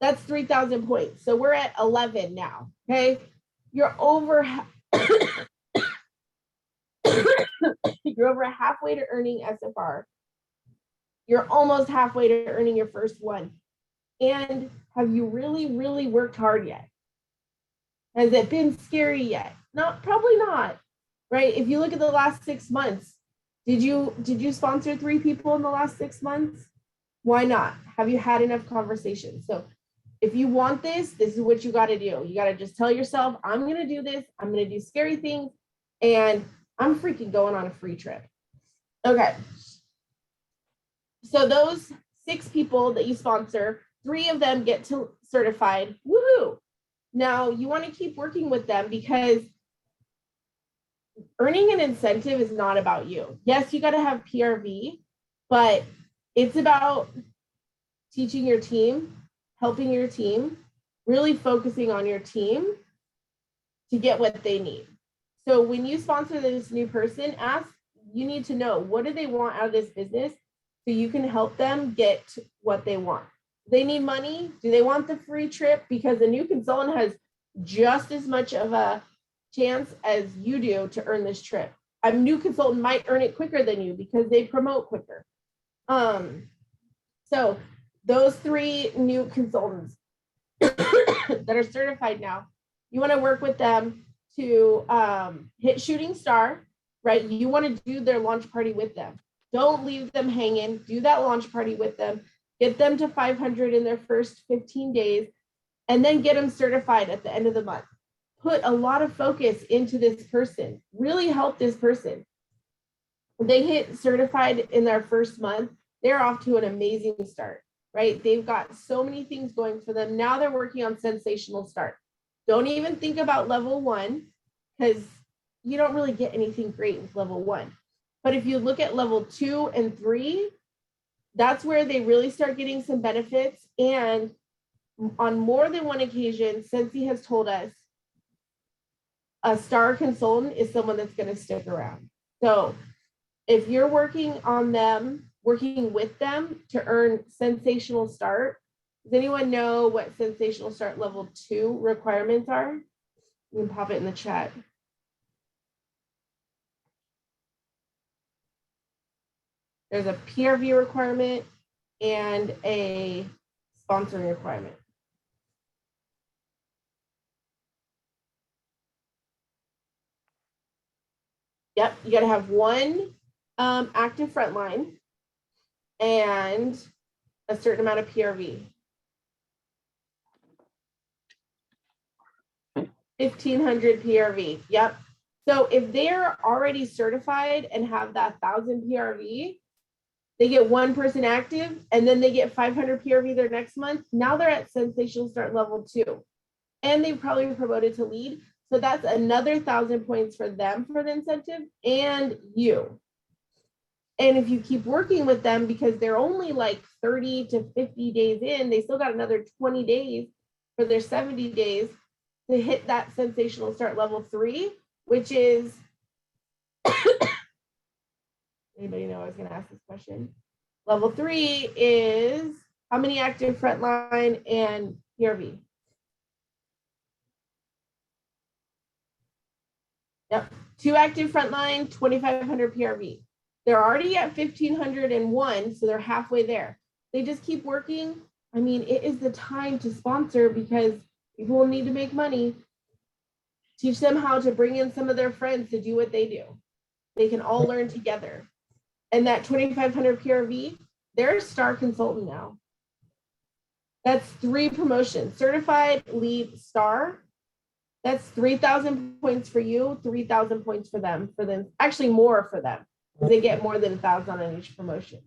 That's 3,000 points. So we're at 11 now. Okay. You're over, you're over halfway to earning SFR. You're almost halfway to earning your first one. And have you really, really worked hard yet? Has it been scary yet? Not, probably not, right? If you look at the last 6 months, did you sponsor 3 people in the last 6 months? Why not? Have you had enough conversations? So if you want this is what you got to do. You got to just tell yourself, I'm going to do this. I'm going to do scary things. And I'm freaking going on a free trip. Okay. So those 6 people that you sponsor, 3 of them get to certified. Woohoo. Now you want to keep working with them because earning an incentive is not about you. Yes, you got to have PRV, but it's about teaching your team, helping your team, really focusing on your team to get what they need. So when you sponsor this new person, you need to know, what do they want out of this business so you can help them get what they want. They need money. Do they want the free trip? Because the new consultant has just as much of a chance as you do to earn this trip. A new consultant might earn it quicker than you because they promote quicker. So those 3 new consultants that are certified now, you want to work with them to hit shooting star, right? You want to do their launch party with them. Don't leave them hanging. Do that launch party with them. Get them to 500 in their first 15 days, and then get them certified at the end of the month. Put a lot of focus into this person. Really help this person. When they hit certified in their first month, they're off to an amazing start, right? They've got so many things going for them. Now they're working on sensational start. Don't even think about level 1 because you don't really get anything great with level 1. But if you look at level 2 and 3, that's where they really start getting some benefits. And on more than one occasion, Scentsy has told us a star consultant is someone that's going to stick around. So if you're working on them, working with them to earn sensational start, does anyone know what sensational start level 2 requirements are? You can pop it in the chat. There's a PRV requirement and a sponsoring requirement. Yep, you got to have 1 active frontline and a certain amount of PRV. 1,500 PRV. Yep. So if they're already certified and have that 1,000 PRV, they get 1 person active, and then they get 500 PRV their next month. Now they're at sensational start level 2, and they've probably promoted to lead. So that's another 1,000 points for them for the incentive and you. And if you keep working with them, because they're only like 30 to 50 days in, they still got another 20 days for their 70 days to hit that sensational start level 3, which is, anybody know I was going to ask this question? Level 3 is how many active frontline and PRV? Yep, 2 active frontline, 2,500 PRV. They're already at 1,501, so they're halfway there. They just keep working. I mean, it is the time to sponsor because people will need to make money. Teach them how to bring in some of their friends to do what they do. They can all learn together. And that 2,500 PRV, they're a star consultant now. That's 3 promotions, certified, lead, star. That's 3,000 points for you, 3,000 points for them, actually more for them. They get more than 1,000 on each promotion.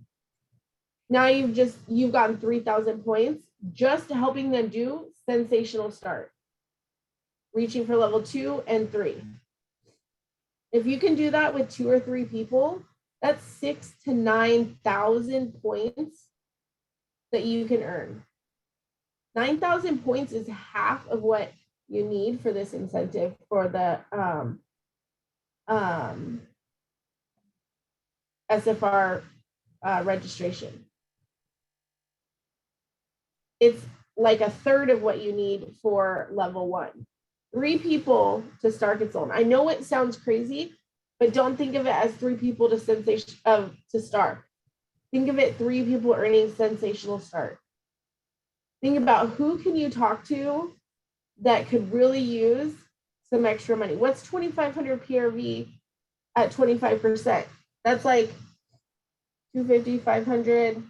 Now you've gotten 3,000 points just helping them do sensational start, reaching for level 2 and 3. If you can do that with 2 or 3 people, that's 6,000 to 9,000 points that you can earn. 9,000 points is half of what you need for this incentive for the SFR registration. It's like a third of what you need for level 1. 3 people to start its own. I know it sounds crazy, but don't think of it as 3 people to to start. Think of it 3 people earning sensational start. Think about who can you talk to that could really use some extra money. What's 2,500 PRV at 25%? That's like 250, 500,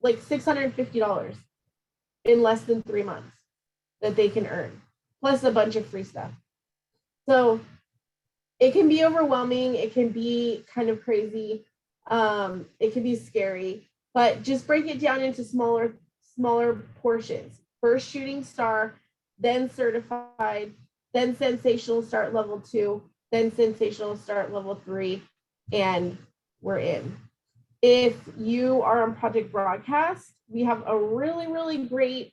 like $650 in less than 3 months that they can earn, plus a bunch of free stuff. So it can be overwhelming. It can be kind of crazy. It can be scary, but just break it down into smaller portions. First shooting star, then certified, then sensational start level 2, then sensational start level 3, and we're in. If you are on Project Broadcast, we have a really, really great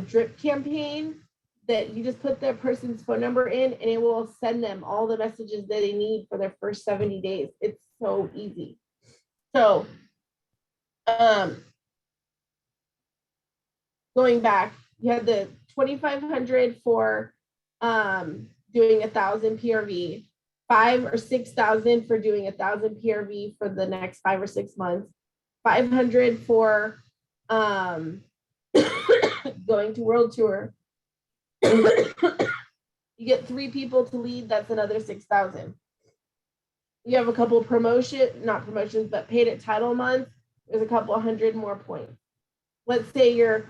drip campaign that you just put the person's phone number in and it will send them all the messages that they need for their first 70 days. It's so easy. So going back, you had the 2,500 for doing 1,000 PRV, 5,000 or 6,000 for doing 1,000 PRV for the next 5 or 6 months, 500 for going to world tour. You get 3 people to lead, that's another 6,000. You have a couple of not promotions, but paid at title month, there's a couple 100 more points. Let's say your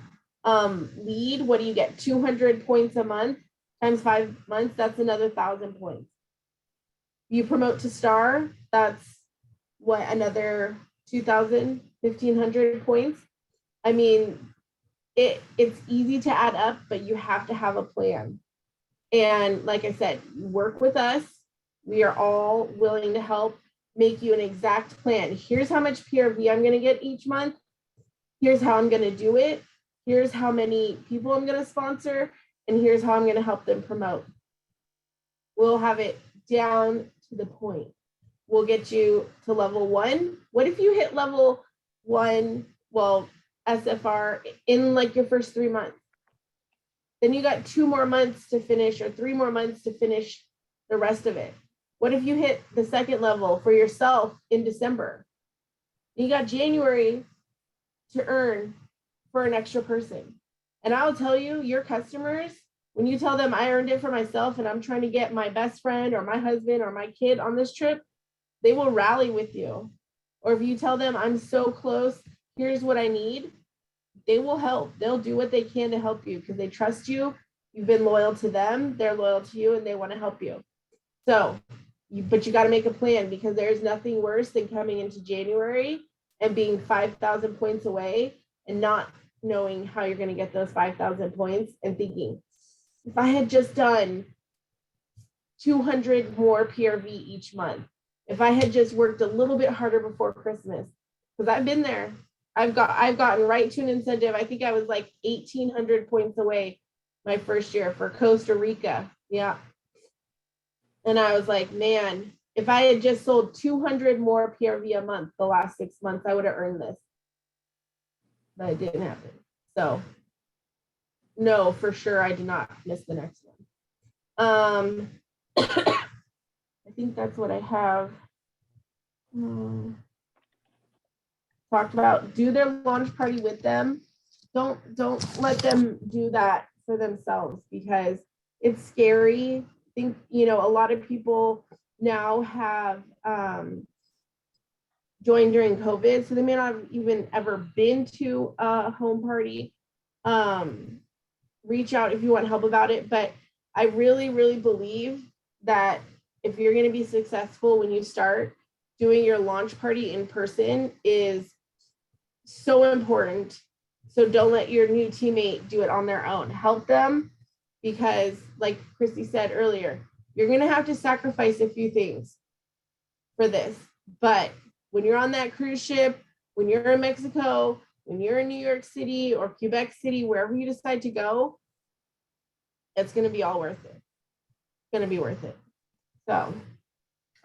lead, what do you get? 200 points a month times 5 months, that's another 1,000 points. You promote to star, that's what, another 2,000, 1,500 points. I mean, it's easy to add up, but you have to have a plan. And like I said, work with us. We are all willing to help make you an exact plan. Here's how much PRV I'm going to get each month. Here's how I'm going to do it. Here's how many people I'm going to sponsor. And here's how I'm going to help them promote. We'll have it down to the point. We'll get you to level 1. What if you hit level 1, well, SFR in like your first 3 months? Then you got 2 more months to finish or 3 more months to finish the rest of it. What if you hit the 2nd level for yourself in December? You got January to earn for an extra person. And I'll tell you, your customers, when you tell them I earned it for myself and I'm trying to get my best friend or my husband or my kid on this trip, they will rally with you. Or if you tell them I'm so close, here's what I need, they will help. They'll do what they can to help you because they trust you. You've been loyal to them. They're loyal to you and they want to help you. So, but you got to make a plan because there's nothing worse than coming into January and being 5,000 points away and not knowing how you're going to get those 5,000 points and thinking, if I had just done 200 more PRV each month, if I had just worked a little bit harder before Christmas, because I've been there. I've gotten right to an incentive. I think I was like 1,800 points away my first year for Costa Rica. Yeah. And I was like, man, if I had just sold 200 more PRV a month the last 6 months, I would have earned this. But it didn't happen. So no, for sure, I did not miss the next one. I think that's what I have. Talked about, do their launch party with them. Don't let them do that for themselves because it's scary. I think, you know, a lot of people now have joined during COVID, so they may not have even ever been to a home party. Reach out if you want help about it, but I really, really believe that if you're going to be successful when you start, doing your launch party in person is so important. So don't let your new teammate do it on their own. Help them because, like Christy said earlier, you're going to have to sacrifice a few things for this. But when you're on that cruise ship, when you're in Mexico, when you're in New York City or Quebec City, wherever you decide to go, it's going to be all worth it. It's going to be worth it. So,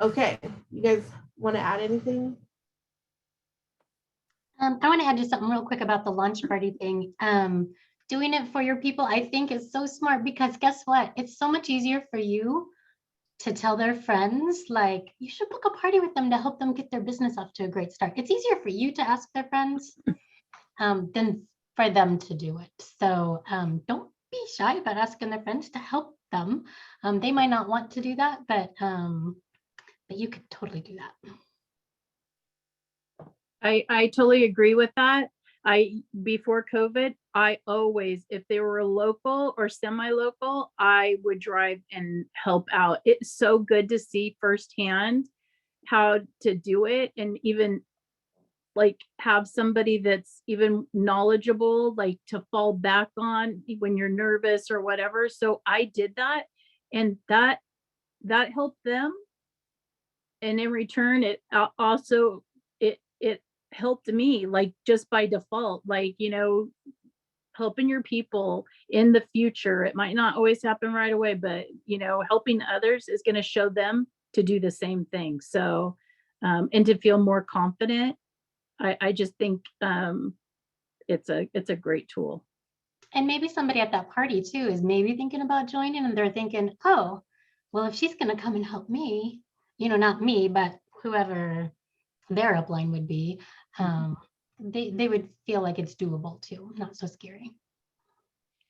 okay, you guys want to add anything? I want to add just something real quick about the lunch party thing. Doing it for your people, I think is so smart because guess what? It's so much easier for you to tell their friends, like, you should book a party with them to help them get their business off to a great start. It's easier for you to ask their friends than for them to do it. So don't be shy about asking their friends to help them. They might not want to do that, but you could totally do that. I totally agree with that. Before COVID, I always, if they were local or semi-local, I would drive and help out. It's so good to see firsthand how to do it, and even like have somebody that's even knowledgeable, like to fall back on when you're nervous or whatever. So I did that, and that helped them. And in return, it also, it helped me, like just by default, like, you know, helping your people in the future. It might not always happen right away, but you know, helping others is going to show them to do the same thing. So, and to feel more confident, I just think it's a great tool. And maybe somebody at that party too is maybe thinking about joining, and they're thinking, oh, well, if she's going to come and help me, you know, not me, but whoever their upline would be, they would feel like it's doable too, not so scary.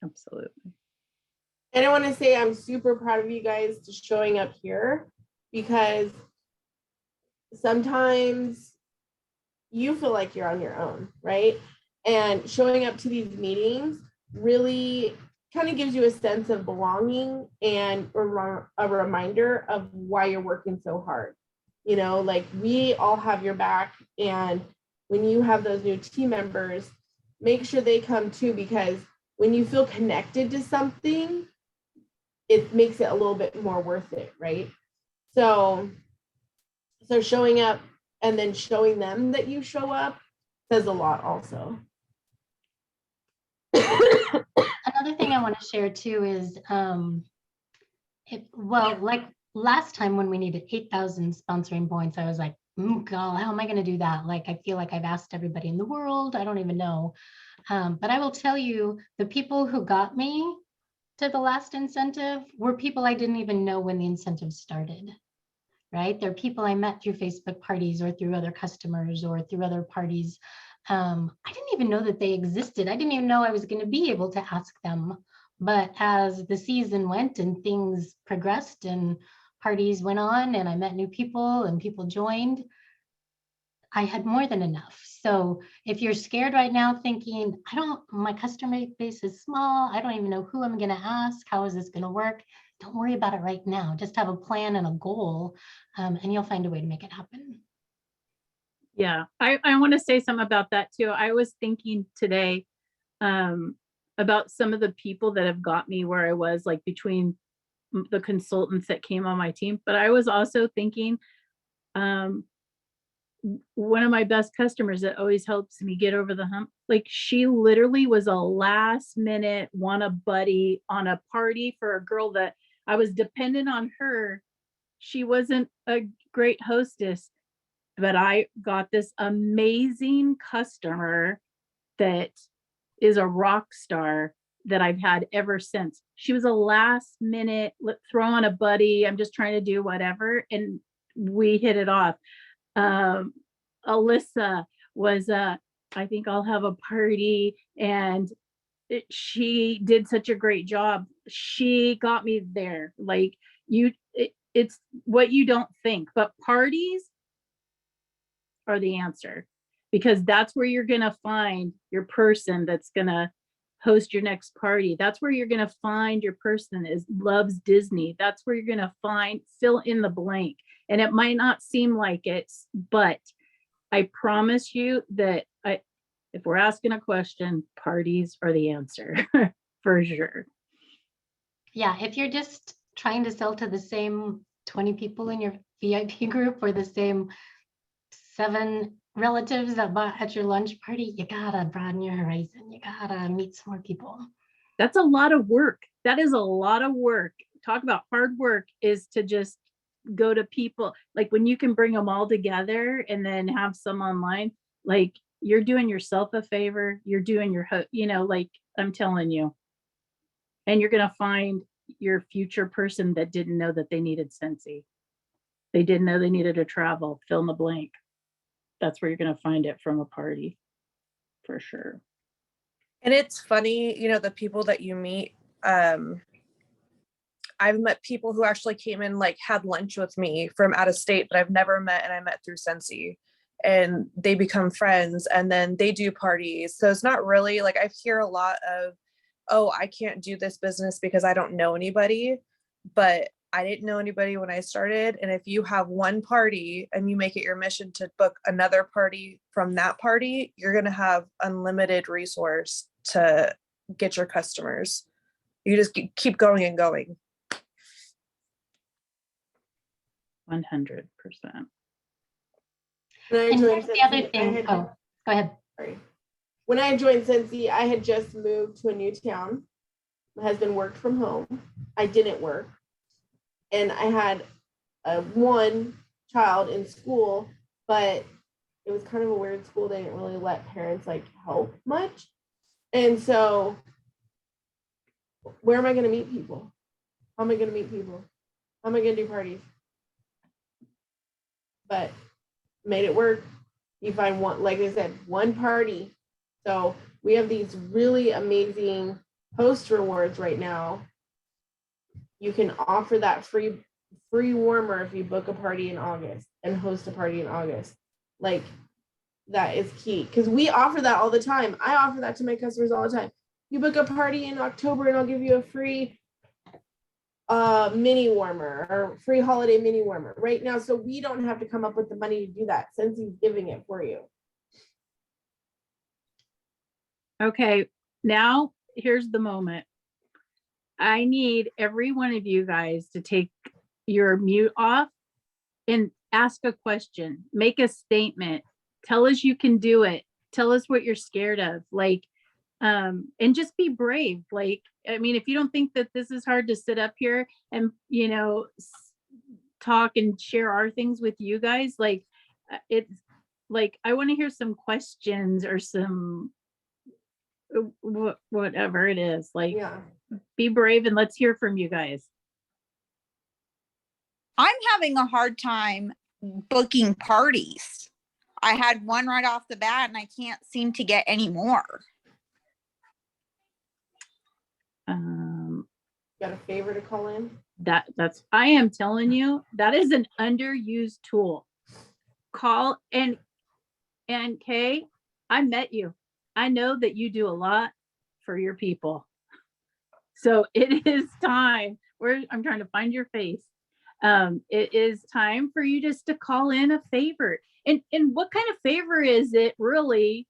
Absolutely. And I want to say I'm super proud of you guys to showing up here, because sometimes you feel like you're on your own, right? And showing up to these meetings really kind of gives you a sense of belonging and a reminder of why you're working so hard. You know, like we all have your back, and when you have those new team members, make sure they come too, because when you feel connected to something, it makes it a little bit more worth it, right? So showing up and then showing them that you show up says a lot also. Another thing I want to share too is, like last time when we needed 8,000 sponsoring points, I was like, God, how am I going to do that? Like, I feel like I've asked everybody in the world. I don't even know. But I will tell you, the people who got me to the last incentive were people I didn't even know when the incentive started, right? They're people I met through Facebook parties or through other customers or through other parties. I didn't even know that they existed. I didn't even know I was going to be able to ask them. But as the season went and things progressed and parties went on and I met new people and people joined, I had more than enough. So if you're scared right now thinking, my customer base is small, I don't even know who I'm going to ask, how is this going to work? Don't worry about it right now. Just have a plan and a goal, and you'll find a way to make it happen. Yeah, I want to say something about that too. I was thinking today about some of the people that have got me where I was, like between the consultants that came on my team, but I was also thinking one of my best customers that always helps me get over the hump, like she literally was a last minute want a buddy on a party for a girl that I was dependent on her. She wasn't a great hostess, but I got this amazing customer that is a rock star that I've had ever since. She was a last minute, throw on a buddy, I'm just trying to do whatever, and we hit it off. Alyssa was I think I'll have a party, and she did such a great job. She got me there. Like it's what you don't think, but parties are the answer, because that's where you're going to find your person that's going to host your next party. That's where you're going to find your person loves Disney. That's where you're going to find, fill in the blank. And it might not seem like it, but I promise you that if we're asking a question, parties are the answer for sure. Yeah, if you're just trying to sell to the same 20 people in your VIP group or the same 7 relatives that bought at your lunch party, you gotta broaden your horizon. You gotta meet some more people. That's a lot of work. That is a lot of work. Talk about hard work, is to just go to people. Like when you can bring them all together and then have some online, like you're doing yourself a favor. You're doing your, like I'm telling you, and you're going to find your future person that didn't know that they needed Scentsy. They didn't know they needed to travel, fill in the blank. That's where you're going to find it, from a party, for sure. And it's funny, the people that you meet. I've met people who actually came in, like had lunch with me from out of state that I've never met, and I met through Scentsy, and they become friends, and then they do parties. So it's not really like, I hear a lot of, oh, I can't do this business because I don't know anybody, but I didn't know anybody when I started. And if you have one party and you make it your mission to book another party from that party, you're going to have unlimited resource to get your customers. You just keep going and going. 100%. When I And joined here's the other Scentsy, I thing. had- Oh, go ahead. sorry. When I joined Scentsy, I had just moved to a new town. My husband worked from home. I didn't work. And I had one child in school, but it was kind of a weird school. They didn't really let parents like help much. And so where am I going to meet people? How am I going to meet people? How am I going to do parties? But made it work. You find one, like I said, one party. So we have these really amazing host rewards right now. You can offer that free warmer if you book a party in August and host a party in August. Like, that is key, because we offer that all the time. I offer that to my customers all the time. You book a party in October and I'll give you a free mini warmer or free holiday mini warmer right now. So we don't have to come up with the money to do that, since he's giving it for you. Okay, now here's the moment. I need every one of you guys to take your mute off and ask a question, make a statement, tell us you can do it, tell us what you're scared of, like, and just be brave. Like, I mean, if you don't think that this is hard to sit up here and, talk and share our things with you guys, like, it's like, I want to hear some questions or some whatever it is, like, Yeah. be brave and let's hear from you guys. I'm having a hard time booking parties. I had one right off the bat and I can't seem to get any more. Got a favor to call in? That's I am telling you, that is an underused tool. Call and Kay, I met you. I know that you do a lot for your people. So it is time. I'm trying to find your face. It is time for you just to call in a favor. And what kind of favor is it really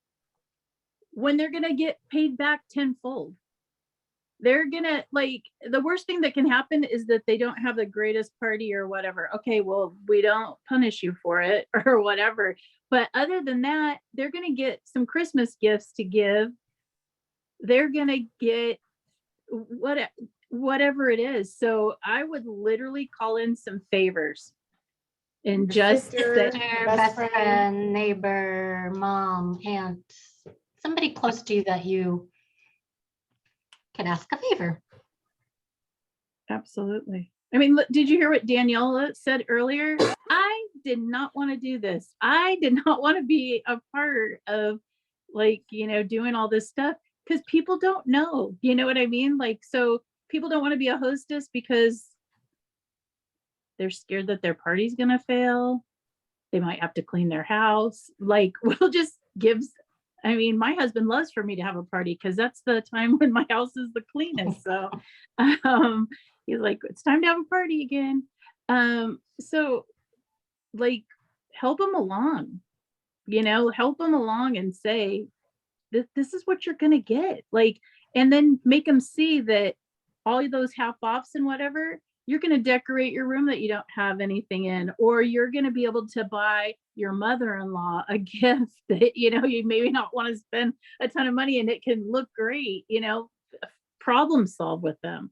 when they're gonna get paid back tenfold? They're gonna, like, the worst thing that can happen is that they don't have the greatest party or whatever. Okay, well, we don't punish you for it or whatever. But other than that, they're gonna get some Christmas gifts to give. They're gonna get whatever it is. So I would literally call in some favors and just Sister, say, Best friend, neighbor, mom, aunt, somebody close to you that you can ask a favor. absolutely. I mean, did you hear what Daniela said earlier? I did not want to do this. I did not want to be a part of, like, doing all this stuff, because people don't know, you know what I mean? Like, so people don't want to be a hostess because they're scared that their party's going to fail. They might have to clean their house. Like, we'll just give. I mean, my husband loves for me to have a party because that's the time when my house is the cleanest. So he's like, it's time to have a party again. So, like, help them along, help them along and say, this is what you're going to get. Like, and then make them see that all of those half offs and whatever, you're going to decorate your room that you don't have anything in, or you're going to be able to buy your mother-in-law a gift that, you maybe not want to spend a ton of money and it can look great, problem solve with them.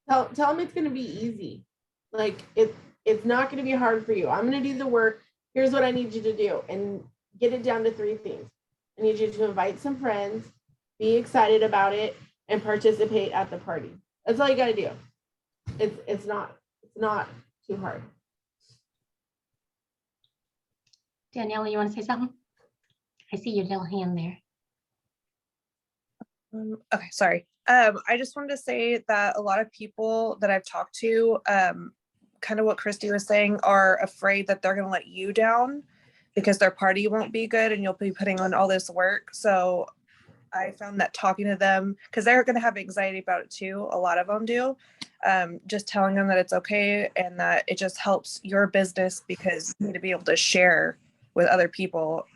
Tell them it's going to be easy. Like, it's not going to be hard for you. I'm going to do the work. Here's what I need you to do. And get it down to 3 things. I need you to invite some friends, be excited about it, and participate at the party. That's all you got to do. It's not too hard. Daniela, you want to say something? I see your little hand there. Okay, sorry. I just wanted to say that a lot of people that I've talked to, kind of what Christy was saying, are afraid that they're going to let you down because their party won't be good and you'll be putting on all this work. So I found that talking to them, because they're going to have anxiety about it too, a lot of them do, just telling them that it's okay and that it just helps your business because you need to be able to share with other people.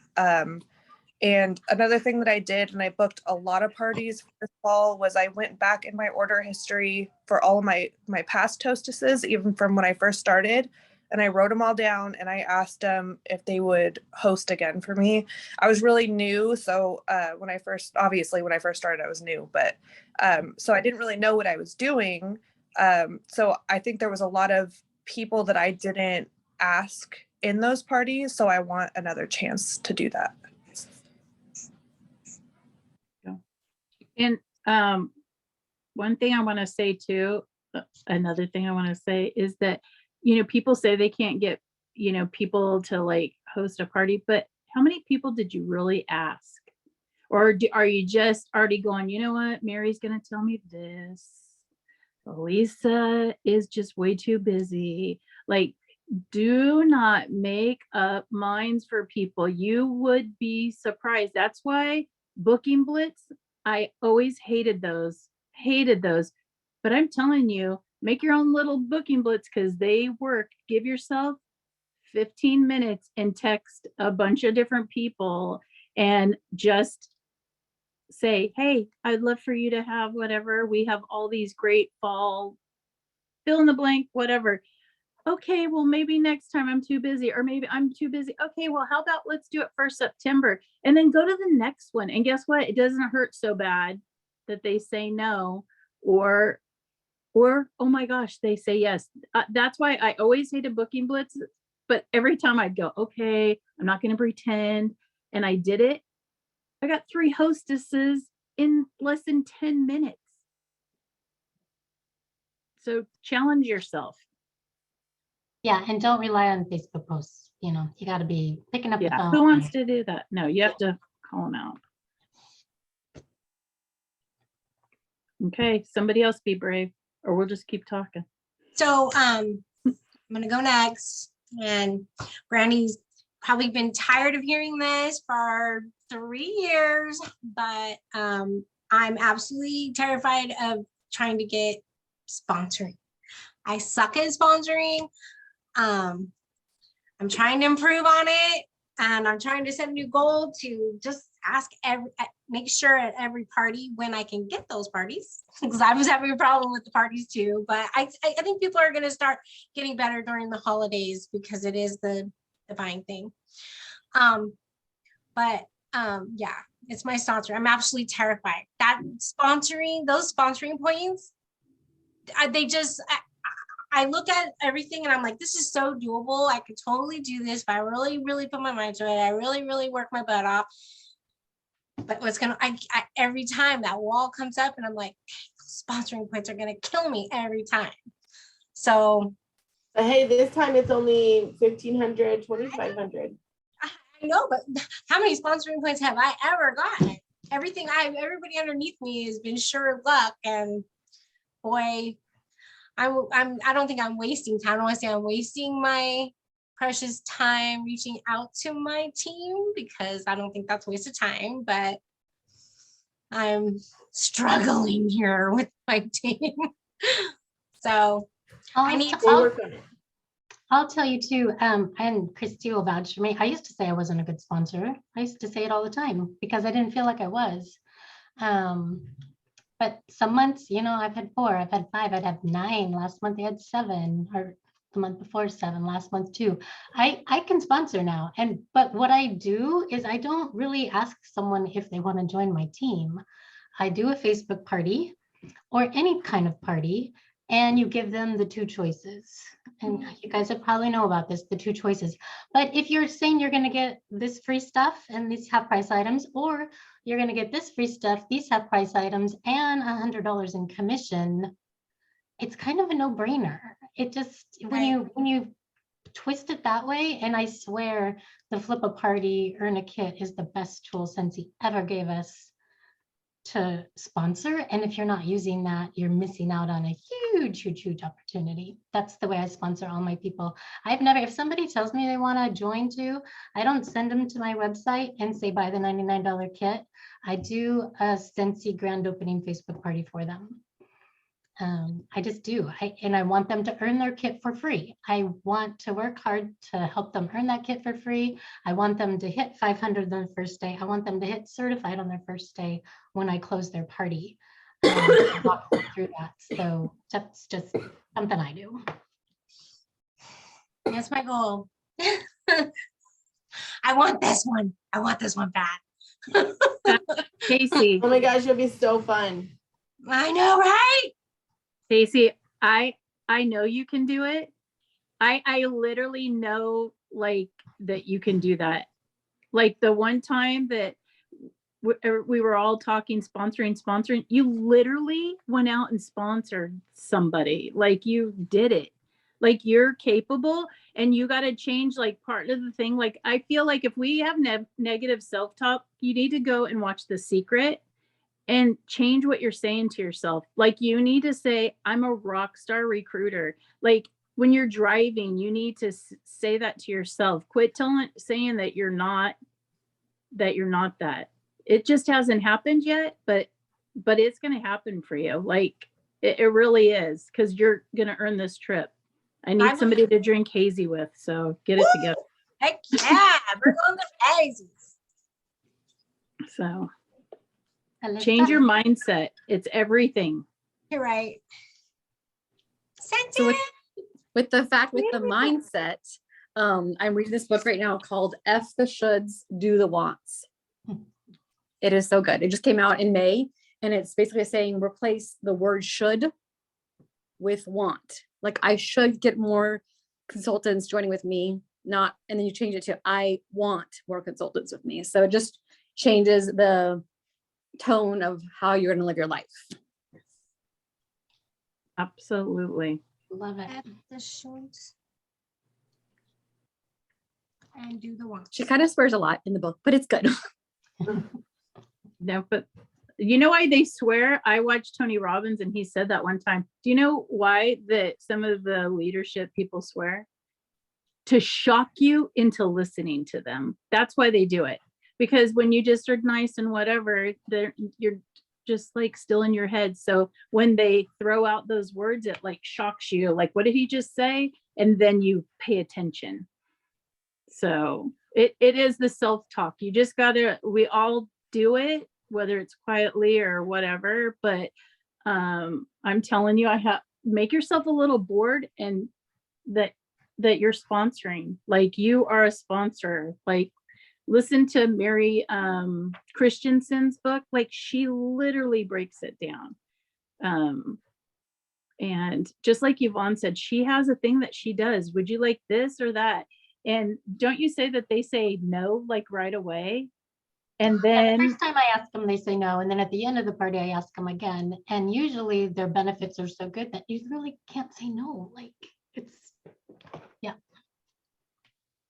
And another thing that I did, and I booked a lot of parties for this fall, was I went back in my order history for all of my past hostesses, even from when I first started, and I wrote them all down and I asked them if they would host again for me. I was really new, so when I first started, I was new, but so I didn't really know what I was doing. So I think there was a lot of people that I didn't ask in those parties, so I want another chance to do that. And one thing I want to say too, another thing I want to say is that, people say they can't get, people to like host a party, but how many people did you really ask? Or are you just already going, you know what, Mary's going to tell me this. Lisa is just way too busy. Like, do not make up minds for people. You would be surprised. That's why Booking Blitz, I always hated those. But I'm telling you, make your own little Booking Blitz because they work. Give yourself 15 minutes and text a bunch of different people and just say, hey, I'd love for you to have whatever. We have all these great fall, fill in the blank, whatever. Okay, well, maybe next time I'm too busy, or maybe I'm too busy. Okay, well, how about let's do it for September and then go to the next one. And guess what? It doesn't hurt so bad that they say no, or, oh my gosh, they say yes. That's why I always hated Booking Blitz, but every time I'd go, okay, I'm not going to pretend. And I did it. I got 3 hostesses in less than 10 minutes. So challenge yourself. Yeah, and don't rely on Facebook posts. You got to be picking up the phone. Who wants to do that? No, you have to call them out. Okay, somebody else be brave, or we'll just keep talking. So I'm gonna go next, and Brandy's probably been tired of hearing this for 3 years, but I'm absolutely terrified of trying to get sponsoring. I suck at sponsoring. I'm trying to improve on it, and I'm trying to set a new goal to just make sure at every party when I can get those parties, because I was having a problem with the parties too. But I think people are going to start getting better during the holidays because it is the buying thing. Yeah, it's my sponsor. I'm absolutely terrified that those sponsoring points, I look at everything and I'm like, this is so doable. I could totally do this if I really, really put my mind to it. I really, really work my butt off. But every time that wall comes up and I'm like, sponsoring points are going to kill me every time. So. Hey, this time it's only 1,500, 2,500. I know, but how many sponsoring points have I ever gotten? Everybody underneath me has been sure luck, and boy, I don't think I'm wasting time. I don't want to say I'm wasting my precious time reaching out to my team, because I don't think that's a waste of time, but I'm struggling here with my team. So I'll tell you too, and Christy will vouch for me. I used to say I wasn't a good sponsor. I used to say it all the time because I didn't feel like I was. But some months, I've had 4, I've had 5, I'd have 9. Last month I had 7, or the month before 7, last month 2. I can sponsor now. But what I do is I don't really ask someone if they want to join my team. I do a Facebook party or any kind of party. and you give them the two choices. And you guys would probably know about this, the two choices. But if you're saying you're going to get this free stuff and these half price items, or you're going to get this free stuff, these half price items, and $100 in commission, it's kind of a no-brainer. It just, when you twist it that way, and I swear the Flip a Party Earn a Kit is the best tool Scentsy ever gave us to sponsor. And if you're not using that, you're missing out on a huge opportunity. That's the way I sponsor all my people. I've never, if somebody tells me they want to join too, I don't send them to my website and say buy the $99 kit. I do a Scentsy grand opening Facebook party for them. I just do. And I want them to earn their kit for free. I want to work hard to help them earn that kit for free. I want them to hit 500 on the first day. I want them to hit certified on their first day when I close their party. Walk them through that. So that's just something I do. That's my goal. I want this one. I want this one bad. Casey, Oh my gosh, it'll be so fun. I know, right? Casey, I know you can do it. I literally know like that you can do that. Like the one time that we were all talking sponsoring, you literally went out and sponsored somebody. Like you did it. Like you're capable, and you got to change like part of the thing. Like I feel like if we have negative self-talk, you need to go and watch The Secret and change what you're saying to yourself. Like you need to say, I'm a rock star recruiter. Like when you're driving, you need to say that to yourself. Quit saying that you're not that. It just hasn't happened yet, but it's going to happen for you. Like it really is, because you're going to earn this trip. I need somebody to drink hazy with, so get it together. Heck yeah, bring on the daisies. So change your mindset. It's everything. You're right. So with the mindset, I'm reading this book right now called F the Shoulds, Do the Wants. It is so good. It just came out in May, and it's basically saying replace the word should with want. Like I should get more consultants joining with me, and then you change it to I want more consultants with me. So it just changes the tone of how you're going to live your life. Absolutely. Love it. The shorts. And do the one. She kind of swears a lot in the book, but it's good. No, but you know why they swear? I watched Tony Robbins, and he said that one time. Do you know why that some of the leadership people swear? To shock you into listening to them. That's why they do it. Because when you just are nice and whatever, you're just like still in your head. So when they throw out those words, it like shocks you. Like, what did he just say? And then you pay attention. So it is the self-talk. You just we all do it, whether it's quietly or whatever. But I'm telling you, make yourself a little board, and that you're sponsoring. Like you are a sponsor. Like listen to Mary Christensen's book. Like she literally breaks it down. And just like Yvonne said, she has a thing that she does. Would you like this or that? And don't you say that they say no, like right away? And then the first time I ask them, they say no. And then at the end of the party, I ask them again. And usually their benefits are so good that you really can't say no. Like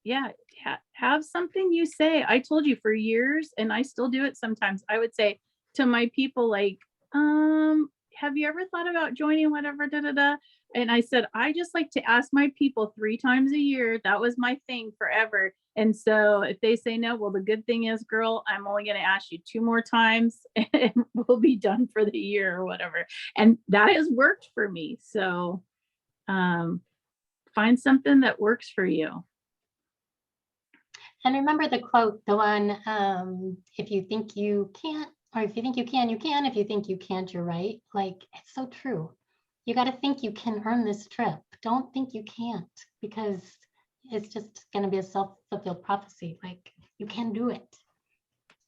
yeah, have something you say. I told you for years, and I still do it sometimes. I would say to my people, like, have you ever thought about joining whatever, da, da, da? And I said, I just like to ask my people 3 times a year. That was my thing forever. And so if they say no, well, the good thing is, girl, I'm only going to ask you 2 more times and we'll be done for the year or whatever. And that has worked for me. So find something that works for you. And remember the quote, the one, if you think you can't, or if you think you can, you can. If you think you can't, you're right. Like, it's so true. You got to think you can earn this trip. Don't think you can't, because it's just going to be a self-fulfilled prophecy. Like, you can do it.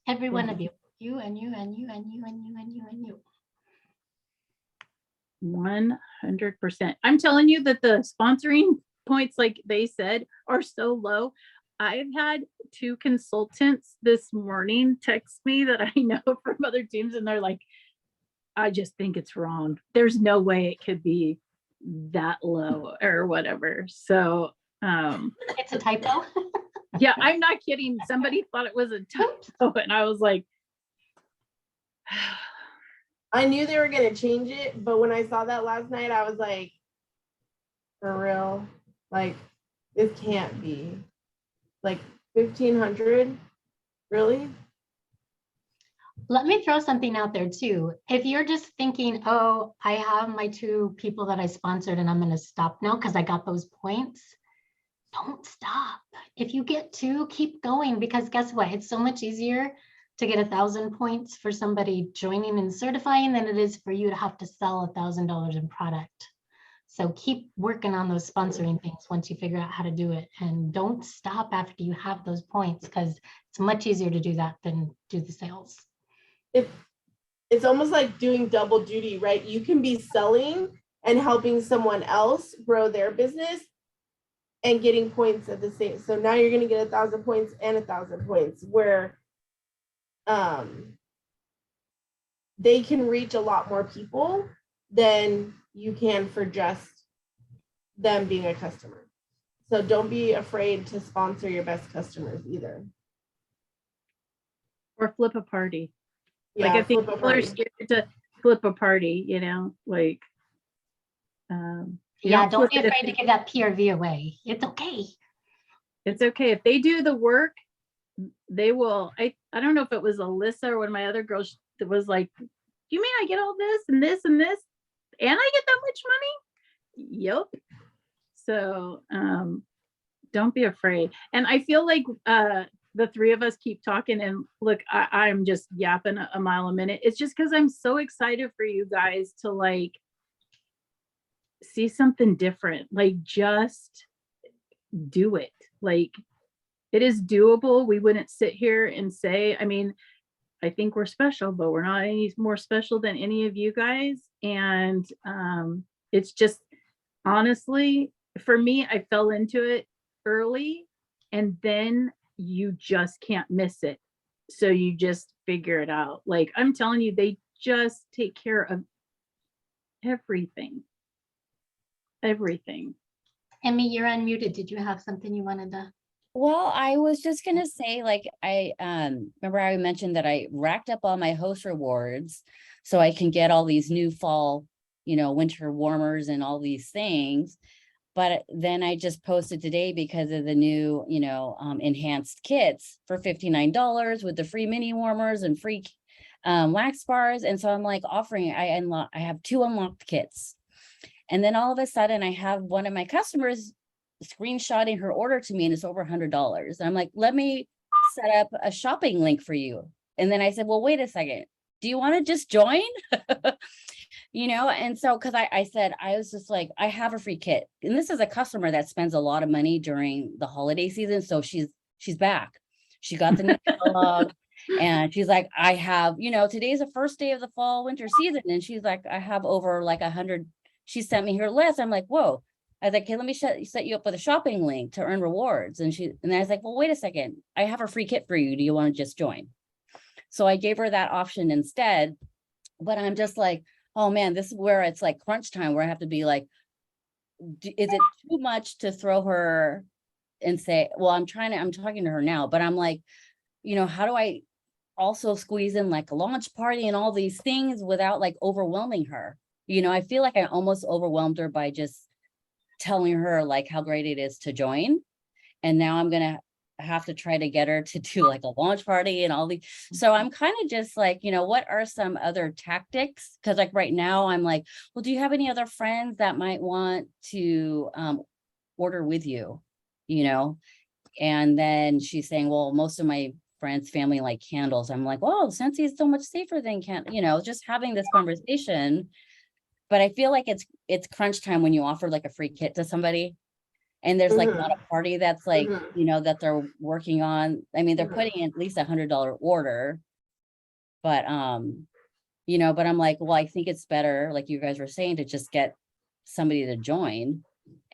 Every one of you, you and you and you and you and you and you and you. 100%. I'm telling you that the sponsoring points, like they said, are so low. I've had 2 consultants this morning text me that I know from other teams, and they're like, I just think it's wrong. There's no way it could be that low or whatever. So It's a typo. yeah, I'm not kidding. Somebody thought it was a typo, and I was like, I knew they were gonna change it, but when I saw that last night, I was like, for real? Like, this can't be. Like 1,500? Really? Let me throw something out there too. If you're just thinking, oh, I have my 2 people that I sponsored and I'm going to stop now because I got those points, don't stop. If you get 2, keep going, because guess what? It's so much easier to get 1,000 points for somebody joining and certifying than it is for you to have to sell $1,000 in product. So keep working on those sponsoring things once you figure out how to do it, and don't stop after you have those points, because it's much easier to do that than do the sales. It's almost like doing double duty, right? You can be selling and helping someone else grow their business and getting points at the same. So now you're going to get 1,000 points and 1,000 points, where they can reach a lot more people than you can for just them being a customer. So don't be afraid to sponsor your best customers either. or flip a party. Yeah, Like I think flip a people are party. scared to flip a party, like Yeah, don't don't be flip it if afraid to give that PRV away. It's okay. it's okay. If they do the work, they will. I don't know if it was Alyssa or one of my other girls that was like, you mean I get all this and this and this and I get that much money? Yep. So don't be afraid. And I feel like the 3 of us keep talking, and look, I'm just yapping a mile a minute. It's just because I'm so excited for you guys to like see something different. Like, just do it. Like, it is doable. We wouldn't sit here and say, I mean, I think we're special, but we're not any more special than any of you guys. And it's just, honestly, for me, I fell into it early, and then you just can't miss it. So you just figure it out. Like, I'm telling you, they just take care of everything. Everything. Emmy, you're unmuted. Did you have something you wanted to? Well, I was just gonna say, like, I remember I mentioned that I racked up all my host rewards so I can get all these new fall, winter warmers and all these things. But then I just posted today because of the new, enhanced kits for $59 with the free mini warmers and free wax bars. And so I'm like offering, I have 2 unlocked kits. And then all of a sudden I have one of my customers screenshotting her order to me, and it's over $100. And I'm like, let me set up a shopping link for you. And then I said, well, wait a second. Do you want to just join? And so, because I said, I was just like, I have a free kit. And this is a customer that spends a lot of money during the holiday season. So she's back. She got the new catalog, and she's like, I have, today's the first day of the fall winter season. And she's like, I have over like 100. She sent me her list. I'm like, whoa. I was like, okay, let me set you up with a shopping link to earn rewards. And then I was like, well, wait a second. I have a free kit for you. Do you want to just join? So I gave her that option instead. But I'm just like, oh man, this is where it's like crunch time, where I have to be like, is it too much to throw her and say, well, I'm talking to her now, but I'm like, how do I also squeeze in like a launch party and all these things without like overwhelming her? I feel like I almost overwhelmed her by just telling her like how great it is to join. And now I'm going to have to try to get her to do like a launch party and all these. So I'm kind of just like, what are some other tactics? Because like right now I'm like, well, do you have any other friends that might want to order with you? And then she's saying, well, most of my friends, family like candles. I'm like, oh, Scentsy is so much safer than just having this conversation. But I feel like it's crunch time when you offer like a free kit to somebody. And there's like not a party that's like, that they're working on. I mean, they're putting in at least $100 order, but but I'm like, well, I think it's better, like you guys were saying, to just get somebody to join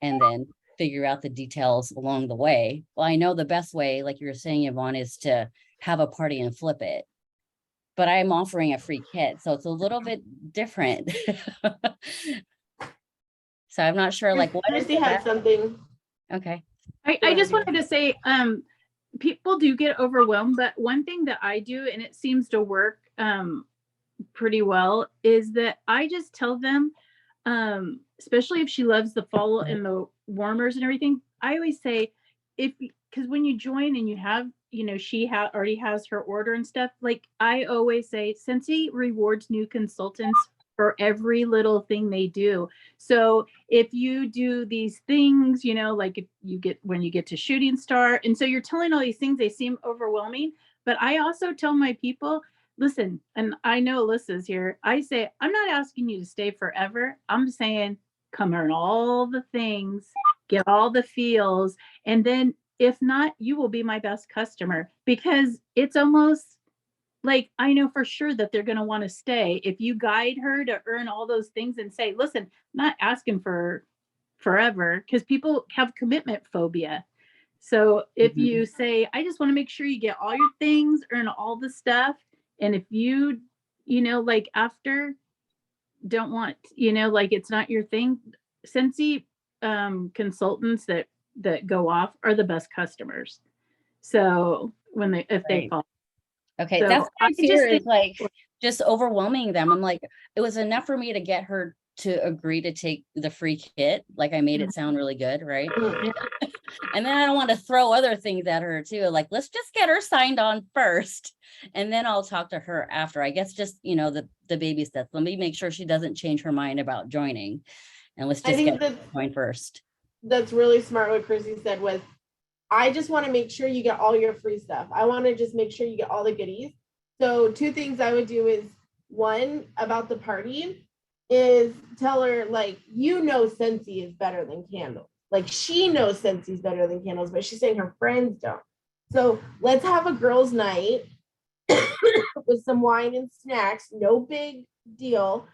and then figure out the details along the way. Well, I know the best way, like you were saying, Yvonne, is to have a party and flip it. But I'm offering a free kit, so it's a little bit different. So I'm not sure, like, what is Christy the had best? something. Okay. I just wanted to say, people do get overwhelmed, but one thing that I do, and it seems to work pretty well, is that I just tell them, especially if she loves the fall and the warmers and everything, I always say, because when you join and you have, she already has her order and stuff, like I always say, Scentsy rewards new consultants for every little thing they do. So if you do these things, like if you get, when you get to shooting star, and so you're telling all these things, they seem overwhelming, but I also tell my people, listen, and I know Alyssa's here, I say, I'm not asking you to stay forever. I'm saying, come earn all the things, get all the feels, and then if not, you will be my best customer, because it's almost like I know for sure that they're going to want to stay. If you guide her to earn all those things and say, listen, I'm not asking for forever, because people have commitment phobia. So if you say, I just want to make sure you get all your things, earn all the stuff. And if you, like after don't want, like it's not your thing, Scentsy consultants that go off are the best customers. So if they Right. fall. Okay, So that's I what I fear, just is think, like just overwhelming them. I'm like, it was enough for me to get her to agree to take the free kit. Like I made it sound really good, right? And then I don't want to throw other things at her too. Like, let's just get her signed on first, and then I'll talk to her after. I guess just, the baby steps. Let me make sure she doesn't change her mind about joining. And let's I just think get her joined first. that's really smart what Chrissy said was, I just want to make sure you get all your free stuff. I want to just make sure you get all the goodies. So 2 things I would do is, one, about the party, is tell her, like, Scentsy is better than candles. Like, she knows Scentsy is better than candles, but she's saying her friends don't. So let's have a girls' night with some wine and snacks, no big deal.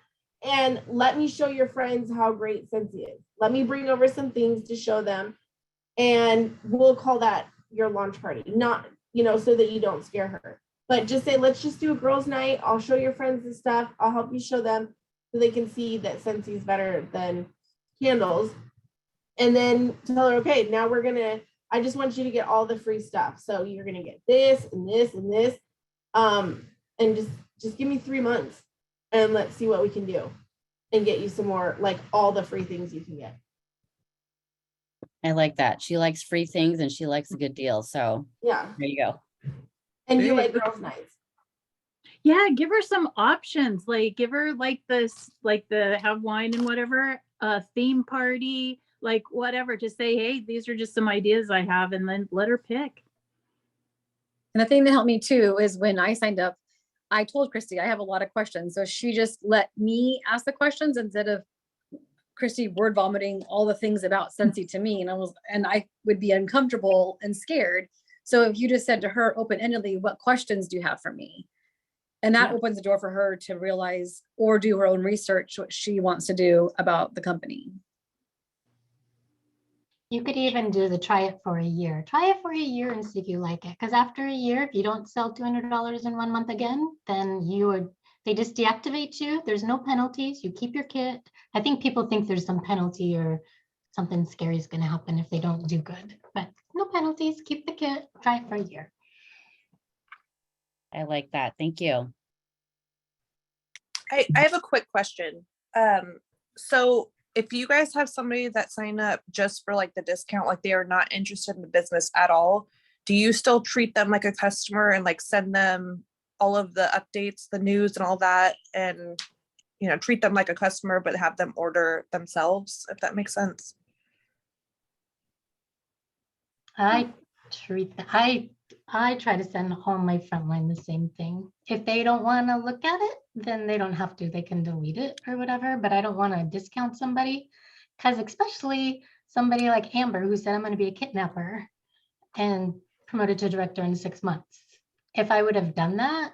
And let me show your friends how great Scentsy is. Let me bring over some things to show them. And we'll call that your launch party, not, so that you don't scare her. But just say, let's just do a girls' night. I'll show your friends the stuff. I'll help you show them so they can see that Scentsy is better than candles. And then tell her, okay, now I just want you to get all the free stuff. So you're gonna get this and this and this. And just give me 3 months and let's see what we can do and get you some more, like all the free things you can get. I like that. She likes free things and she likes a good deal. So Yeah. there you go. And you like girls' nights. yeah, give her some options. Like give her like this, like the have wine and whatever, theme party, like whatever. Just say, hey, these are just some ideas I have, and then let her pick. And the thing that helped me too is when I signed up, I told Christy I have a lot of questions. So she just let me ask the questions instead of Christy word vomiting all the things about Scentsy to me. And I would be uncomfortable and scared. So if you just said to her open-endedly, what questions do you have for me? And that opens the door for her to realize or do her own research, what she wants to do about the company. You could even do the try it for a year. Try it for a year and see if you like it. Because after a year, if you don't sell $200 in 1 month again, then they just deactivate you. There's no penalties. You keep your kit. I think people think there's some penalty or something scary is going to happen if they don't do good, but no penalties. Keep the kit. Try it for a year. I like that. Thank you. I have a quick question. So if you guys have somebody that signed up just for like the discount, like they are not interested in the business at all, do you still treat them like a customer and like send them all of the updates, the news and all that, and treat them like a customer, but have them order themselves, if that makes sense? I try to send home my frontline the same thing. If they don't want to look at it, then they don't have to. They can delete it or whatever, but I don't want to discount somebody, because especially somebody like Amber who said I'm going to be a kidnapper and promoted to director in 6 months. If I would have done that,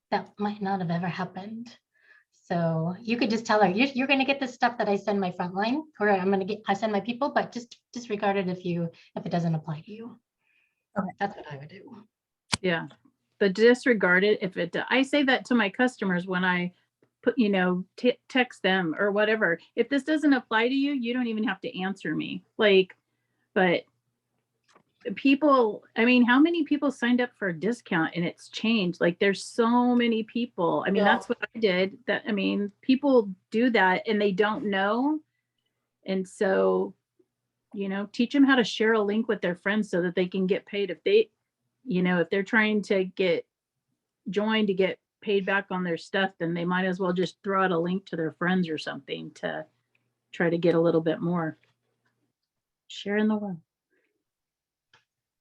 that might not have ever happened. So you could just tell her, you're gonna get the stuff that I send my frontline, or I send my people, but just disregard it if it doesn't apply to you. Okay. That's what I would do. Yeah, but disregard it if it, I say that to my customers when I put, text them or whatever. If this doesn't apply to you, you don't even have to answer me. Like, but people, I mean, how many people signed up for a discount and it's changed? Like, there's so many people. I mean, Yeah. that's what I did. That, I mean, people do that and they don't know. And so, teach them how to share a link with their friends so that they can get paid. If they, if they're trying to get joined to get paid back on their stuff, then they might as well just throw out a link to their friends or something to try to get a little bit more. Sharing the wealth.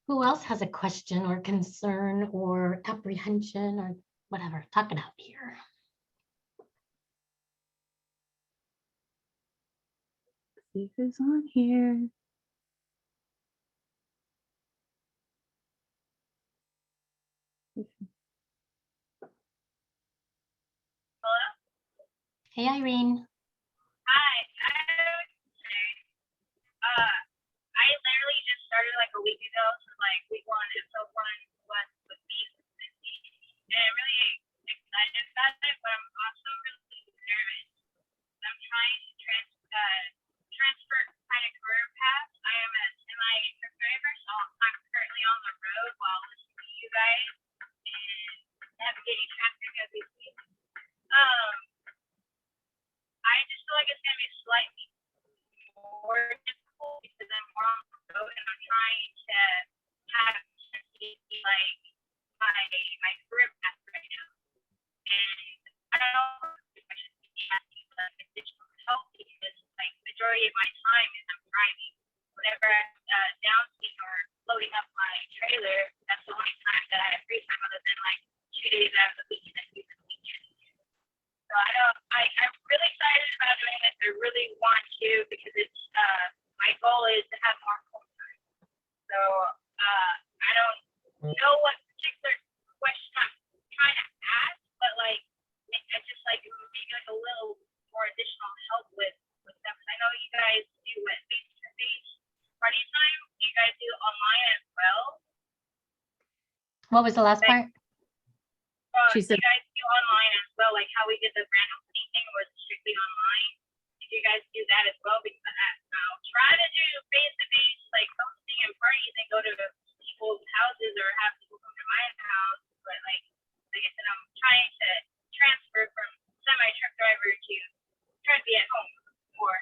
Who else has a question or concern or apprehension or whatever? Talk it out here. See who's on here. Hey, Irene. Hi, I literally just started like a week ago, so like week one, episode one was with me, and I'm really excited about it, but I'm also really nervous. I'm trying to transfer kind of career path. I am a semi truck driver, so I'm currently on the road while listening to you guys and navigating traffic as we speak. I just feel like it's gonna be slightly more difficult because I'm more on the road and I'm trying to have like my career path right now. And I don't know if I should be asking like additional help because like majority of my time is I'm driving. Whenever I'm downspeed or loading up my trailer, that's the only time that I have free time other than like 2 days out of the week and then the weekend. So I'm really excited about doing this. I really want to because it's my goal is to have more full time. So I don't know what particular question I'm trying to ask, but like I just like maybe like a little more additional help with them. I know you guys do what face-to-face party time. You guys do online as well. What was the last part? She said, you guys do online as well, like how we did the grand opening thing was strictly online. If you guys do that as well, because I'll try to do face-to-face like hosting and parties and go to people's houses or have people come to my house. But like I said, I'm trying to transfer from semi-truck driver to try to be at home more.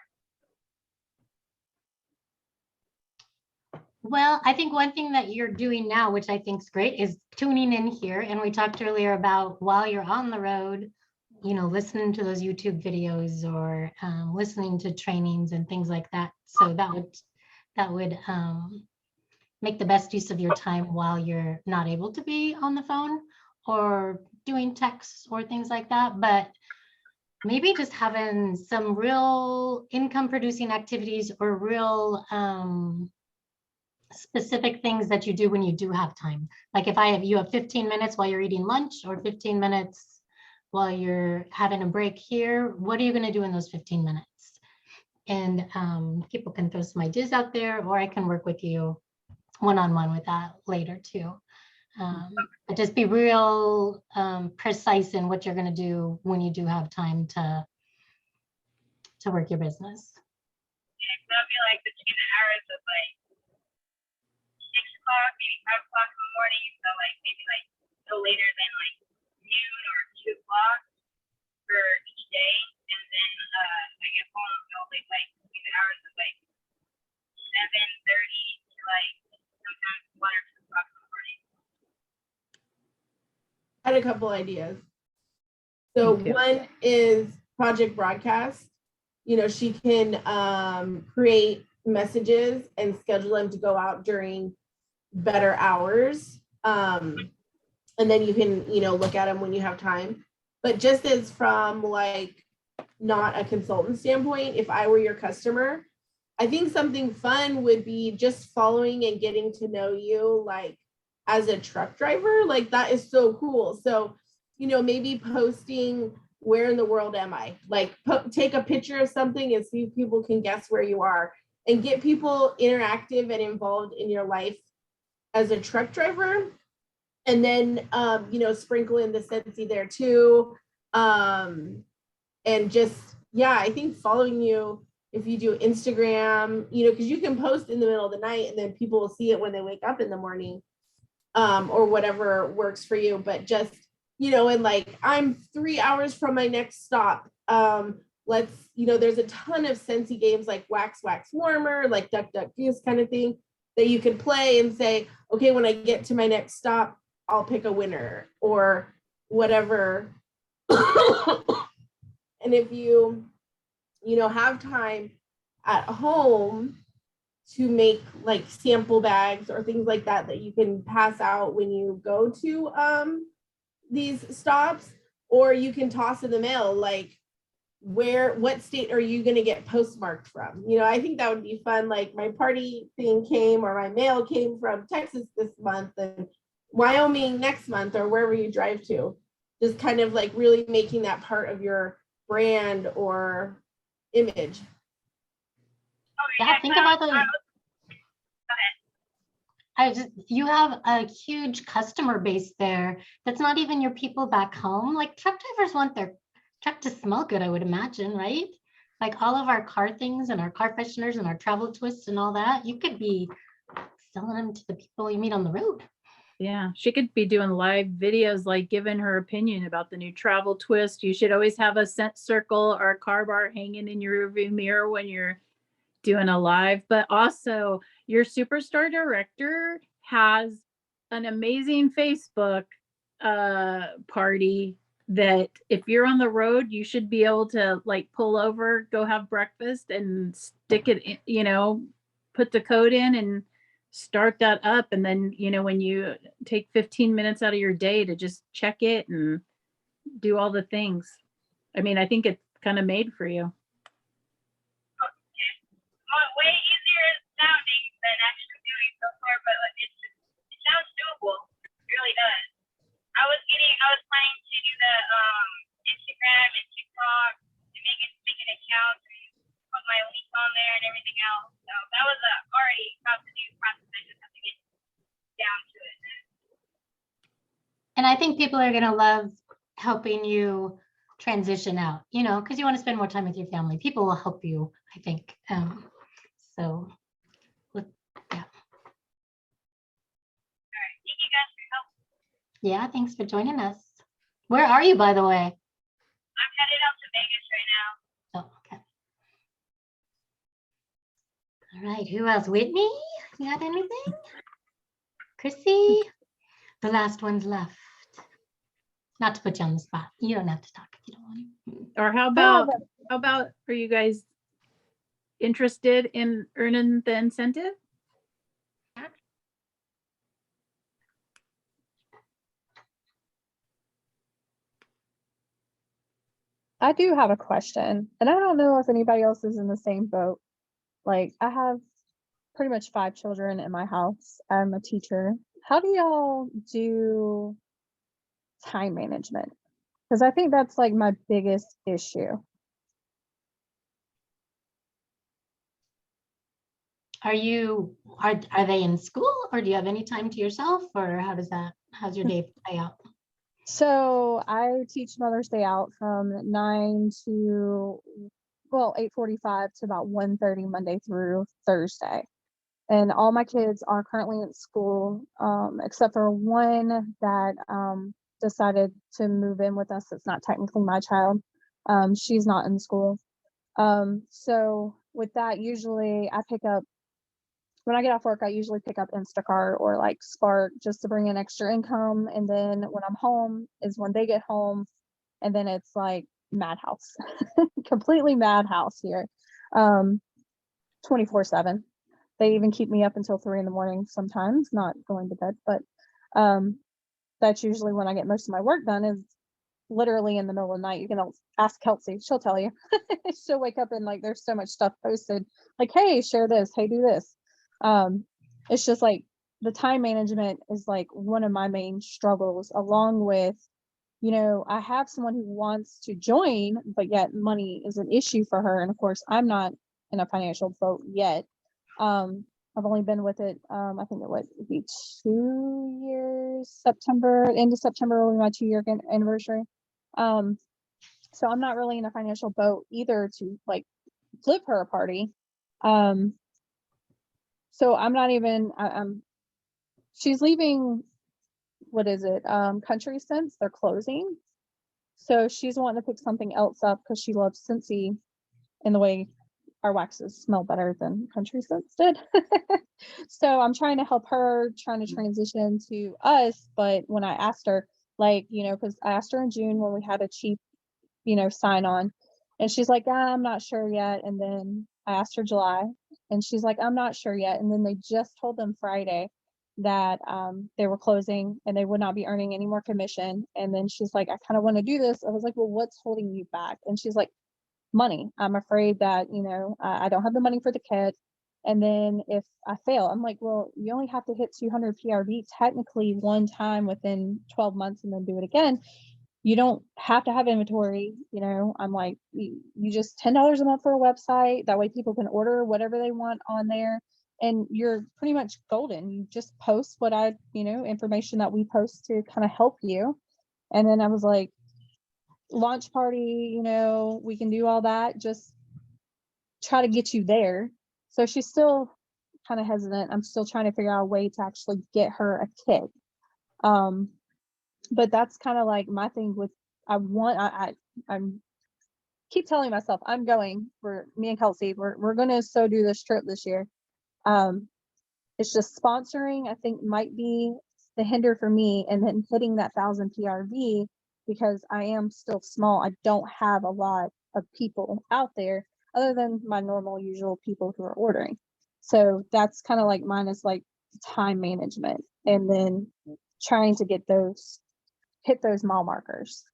Well, I think one thing that you're doing now, which I think is great, is tuning in here. And we talked earlier about while you're on the road, listening to those YouTube videos or listening to trainings and things like that. So that would make the best use of your time while you're not able to be on the phone or doing texts or things like that. But maybe just having some real income producing activities or real specific things that you do when you do have time. Like if you have 15 minutes while you're eating lunch or 15 minutes while you're having a break here, what are you going to do in those 15 minutes? And people can throw some ideas out there, or I can work with you one-on-one with that later too. But just be real precise in what you're going to do when you do have time to work your business. Yeah, so that'll be like between the hours of like 6 o'clock, maybe 5 o'clock in the morning. So like maybe like no later than like noon or 2 o'clock for each day. And then I get home probably like between the hours of like 7:30 to like sometimes 1 or 2 o'clock in the morning. I had a couple ideas. So one is project broadcast. She can create messages and schedule them to go out during better hours. And then you can, look at them when you have time. But just as from like not a consultant standpoint, if I were your customer, I think something fun would be just following and getting to know you like as a truck driver. Like that is so cool. So, maybe posting where in the world am I? Like take a picture of something and see if people can guess where you are, and get people interactive and involved in your life as a truck driver. And then, sprinkle in the Scentsy there too. And just, yeah, I think following you, if you do Instagram, because you can post in the middle of the night and then people will see it when they wake up in the morning, or whatever works for you. But just, and like, I'm 3 hours from my next stop. There's a ton of Scentsy games like Wax Warmer, like Duck Duck Goose kind of thing that you can play and say, okay, when I get to my next stop, I'll pick a winner or whatever. And if you, have time at home to make like sample bags or things like that you can pass out when you go to these stops, or you can toss in the mail, like what state are you going to get postmarked from? I think that would be fun. Like my party thing came, or my mail came from Texas this month and Wyoming next month, or wherever you drive to. Just kind of like really making that part of your brand or image. Yeah, think about those. You have a huge customer base there. That's not even your people back home. Like truck drivers want their truck to smell good, I would imagine, right? Like all of our car things and our car fresheners and our travel twists and all that, you could be selling them to the people you meet on the road. Yeah, she could be doing live videos, like giving her opinion about the new travel twist. You should always have a scent circle or a car bar hanging in your rearview mirror when you're doing a live. But also, your superstar director has an amazing Facebook party that if you're on the road, you should be able to like pull over, go have breakfast and stick it in, put the code in and start that up. And then, when you take 15 minutes out of your day to just check it and do all the things. I mean, I think it's kind of made for you. Way easier sounding than actually doing so far, but it sounds doable. It really does. I was planning to do the Instagram and TikTok to make an account and put my link on there and everything else. So that was already about to do process. I just have to get down to it. And I think people are gonna love helping you transition out, because you want to spend more time with your family. People will help you, I think. So, yeah. All right. Thank you guys for your help. Yeah, thanks for joining us. Where are you, by the way? I'm headed out to Vegas right now. Oh, okay. All right, who else? Whitney, you got anything? Chrissy, the last one's left. Not to put you on the spot. You don't have to talk if you don't want to. Or how about, are you guys interested in earning the incentive? I do have a question, and I don't know if anybody else is in the same boat. Like, I have pretty much 5 children in my house. I'm a teacher. How do y'all do time management? Because I think that's like my biggest issue. Are they in school, or do you have any time to yourself, or how's your day play out? So I teach Mother's Day out from 9 to 8:45 to about 1:30 Monday through Thursday. And all my kids are currently in school, except for one that decided to move in with us. It's not technically my child. She's not in school. So with that, usually I pick up, when I get off work, I usually pick up Instacart or like Spark just to bring in extra income. And then when I'm home is when they get home. And then it's like madhouse, completely madhouse here, 24/7. They even keep me up until 3 a.m. sometimes, not going to bed, but that's usually when I get most of my work done, is literally in the middle of the night. You can ask Kelsey, she'll tell you. She'll wake up and like there's so much stuff posted, like, hey, share this, hey, do this. It's just like the time management is like one of my main struggles, along with you know, I have someone who wants to join, but yet money is an issue for her. And of course, I'm not in a financial boat yet. I've only been with it, I think it would be 2 years, end of September will be my 2-year anniversary. So I'm not really in a financial boat either to like flip her a party. So I'm not even, she's leaving, what is it? Country Scents, they're closing. So she's wanting to pick something else up because she loves Scentsy in the way our waxes smell better than Country Scents did. So I'm trying to help her, trying to transition to us. But when I asked her, like, you know, because I asked her in June when we had a cheap, you know, sign on, and she's like, I'm not sure yet. And then I asked her July, and she's like, I'm not sure yet. And then they just told them Friday that they were closing and they would not be earning any more commission. And then she's like, I kind of want to do this. I was like, well, what's holding you back? And she's like, money. I'm afraid that, you know, I don't have the money for the kit. And then if I fail, I'm like, well, you only have to hit 200 PRV technically one time within 12 months and then do it again. You don't have to have inventory. You know, I'm like, you just $10 a month for a website. That way people can order whatever they want on there. And you're pretty much golden. You just post what you know, information that we post to kind of help you. And then I was like, launch party, you know, we can do all that, just try to get you there. So she's still kind of hesitant. I'm still trying to figure out a way to actually get her a kit. But that's kind of like my thing with, I'm keep telling myself I'm going, for me and Kelsey, we're gonna do this trip this year. It's just sponsoring, I think, might be the hinder for me, and then hitting that 1,000 PRV, because I am still small. I don't have a lot of people out there other than my normal usual people who are ordering. So that's kind of like mine, is like time management, and then trying to hit those mile markers.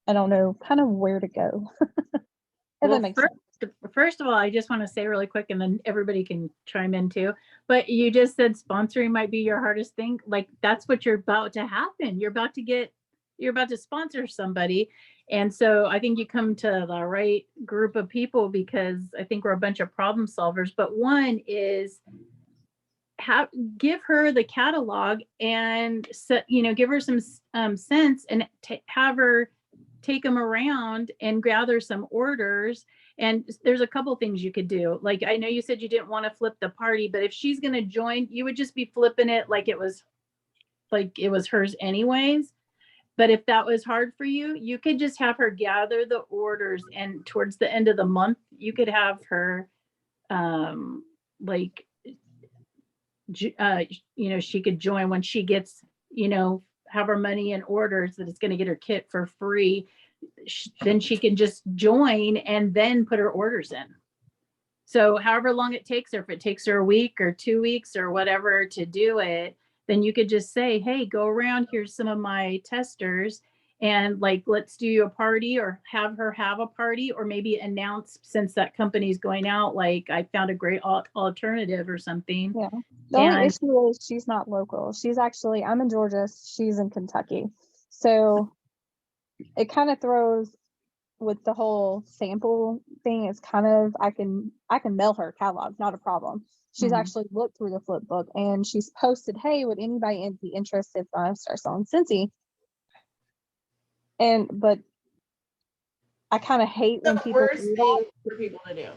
I don't know kind of where to go. If that makes sense. First of all, I just want to say really quick, and then everybody can chime in too. But you just said sponsoring might be your hardest thing. Like, that's what you're about to happen. You're about to sponsor somebody. And so I think you come to the right group of people, because I think we're a bunch of problem solvers. But one is, give her the catalog and give her some scents, and have her take them around and gather some orders. And there's a couple things you could do. Like, I know you said you didn't want to flip the party, but if she's going to join, you would just be flipping it like it was hers anyways. But if that was hard for you, you could just have her gather the orders, and towards the end of the month, you could have her she could join when she gets, have her money and orders that it's going to get her kit for free. Then she can just join and then put her orders in. So however long it takes her, if it takes her a week or 2 weeks or whatever to do it, then you could just say, hey, go around, here's some of my testers, and like, let's do a party, or have her have a party, or maybe announce, since that company's going out, like, I found a great alternative or something. Yeah. The only issue is she's not local. She's actually, I'm in Georgia, she's in Kentucky. So it kind of throws with the whole sample thing. It's kind of, I can mail her a catalog, not a problem. She's actually looked through the flip book, and she's posted, hey, would anybody be interested if I start selling Scentsy? But I kind of hate when people worst thing for people to do.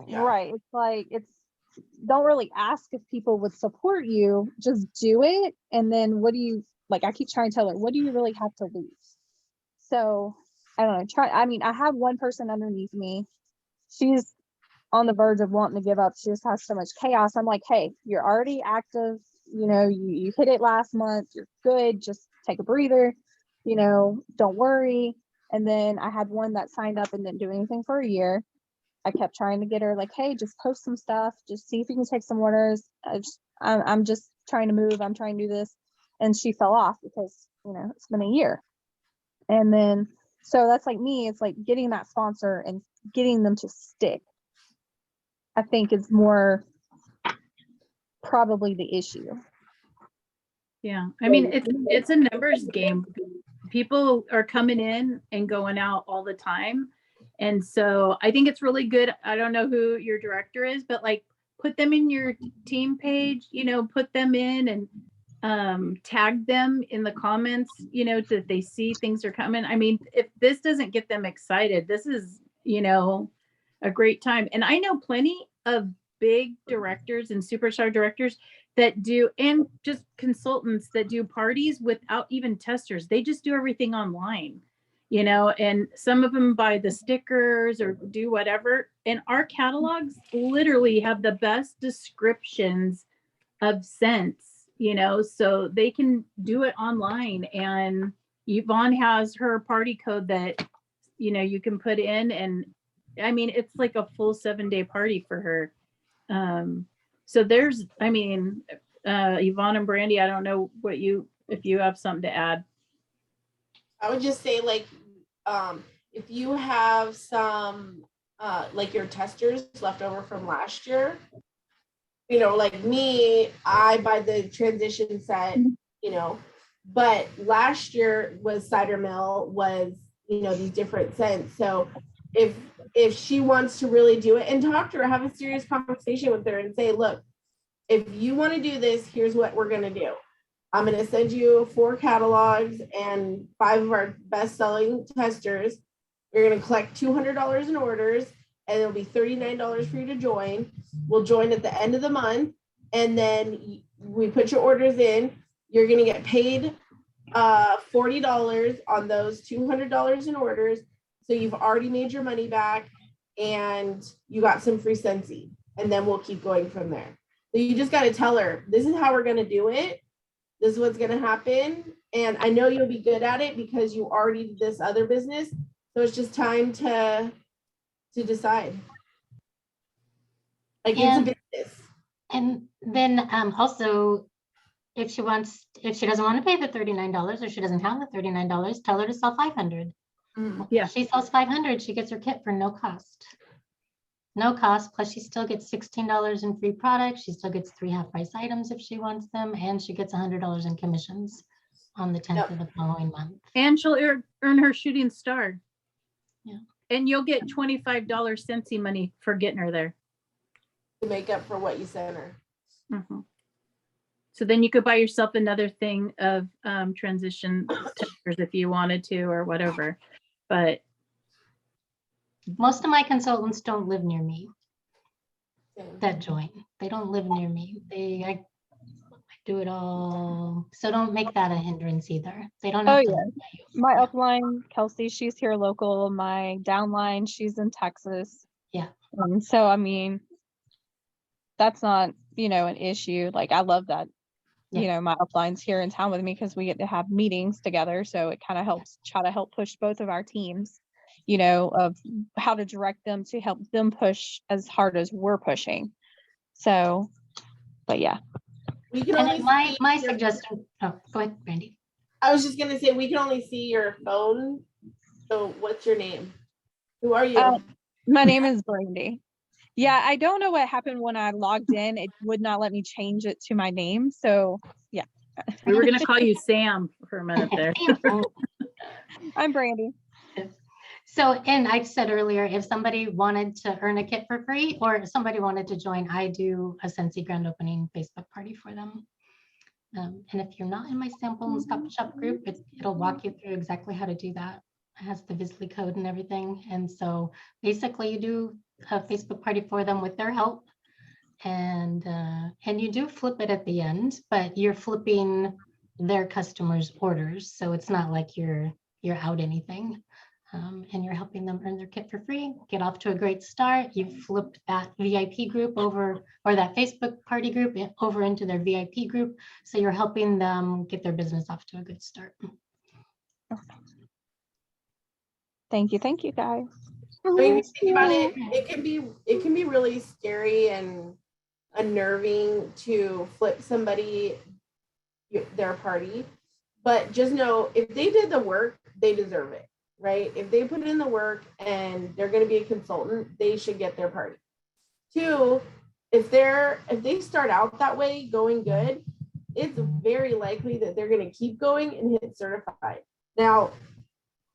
Yeah. Right. It's like, don't really ask if people would support you, just do it. And then what do you, like, I keep trying to tell her, what do you really have to lose? So I don't know, I have one person underneath me. She's on the verge of wanting to give up. She just has so much chaos. I'm like, hey, you're already active. You hit it last month. You're good. Just take a breather. Don't worry. And then I had one that signed up and didn't do anything for a year. I kept trying to get her, like, hey, just post some stuff. Just see if you can take some orders. I'm just trying to move. I'm trying to do this. And she fell off because, it's been a year. And then, so that's like me. It's like getting that sponsor and getting them to stick, I think, is more probably the issue. Yeah. I mean, it's a numbers game, people are coming in and going out all the time. And so I think it's really good. I don't know who your director is, but like put them in your team page, put them in and tag them in the comments, that they see things are coming. I mean, if this doesn't get them excited, this is, a great time. And I know plenty of big directors and superstar directors that do, and just consultants that do parties without even testers. They just do everything online, and some of them buy the stickers or do whatever. And our catalogs literally have the best descriptions of scents, so they can do it online. And Yvonne has her party code that, you can put in, and I mean, it's like a full 7-day party for her. So there's, Yvonne and Brandy, I don't know if you have something to add. I would just say, like, if you have some, like your testers left over from last year, like me, I buy the transition set, but last year was Cider Mill, was, these different scents. So if she wants to really do it, and talk to her, have a serious conversation with her and say, look, if you want to do this, here's what we're going to do. I'm going to send you 4 catalogs and 5 of our best-selling testers. You're going to collect $200 in orders, and it'll be $39 for you to join. We'll join at the end of the month, and then we put your orders in. You're going to get paid $40 on those $200 in orders. So you've already made your money back, and you got some free Scentsy, and then we'll keep going from there. So you just got to tell her, this is how we're going to do it. This is what's going to happen. And I know you'll be good at it because you already did this other business. So it's just time to decide. Like, it's a business. And then also, if she doesn't want to pay the $39 or she doesn't have the $39, tell her to sell 500. Yeah. If she sells 500, she gets her kit for no cost. No cost, plus she still gets $16 in free products. She still gets 3 half-price items if she wants them, and she gets $100 in commissions on the 10th of the following month. And she'll earn her shooting star. Yeah. And you'll get $25 Scentsy money for getting her there. To make up for what you sent her. Mm-hmm. So then you could buy yourself another thing of transition testers if you wanted to, or whatever. But most of my consultants don't live near me that join. They don't live near me. I do it all. So don't make that a hindrance either. They don't have to live by you. My upline, Kelsey, she's here local. My downline, she's in Texas. Yeah. And so, I mean, that's not, an issue. Like, I love that, my upline's here in town with me because we get to have meetings together. So it kind of helps try to help push both of our teams, of how to direct them to help them push as hard as we're pushing. So, but yeah. We can And only my suggestion, go ahead, Brandy. I was just going to say, we can only see your phone. So what's your name? Who are you? My name is Brandy. Yeah, I don't know what happened when I logged in. It would not let me change it to my name. So yeah. We were going to call you Sam for a minute there. I'm Brandy. So, and I said earlier, if somebody wanted to earn a kit for free, or if somebody wanted to join, I do a Scentsy grand opening Facebook party for them. And if you're not in my sample and stop shop group, it'll walk you through exactly how to do that. It has the Visley code and everything. And so basically you do a Facebook party for them with their help. And you do flip it at the end, but you're flipping their customers' orders. So it's not like you're out anything. And you're helping them earn their kit for free, get off to a great start. You've flipped that VIP group over, or that Facebook party group over into their VIP group. So you're helping them get their business off to a good start. Thank you guys. I mean, think about it. It can be really scary and unnerving to flip somebody their party, but just know if they did the work, they deserve it. Right? If they put in the work and they're going to be a consultant, they should get their party. 2, if they start out that way, going good, it's very likely that they're going to keep going and hit certified. Now,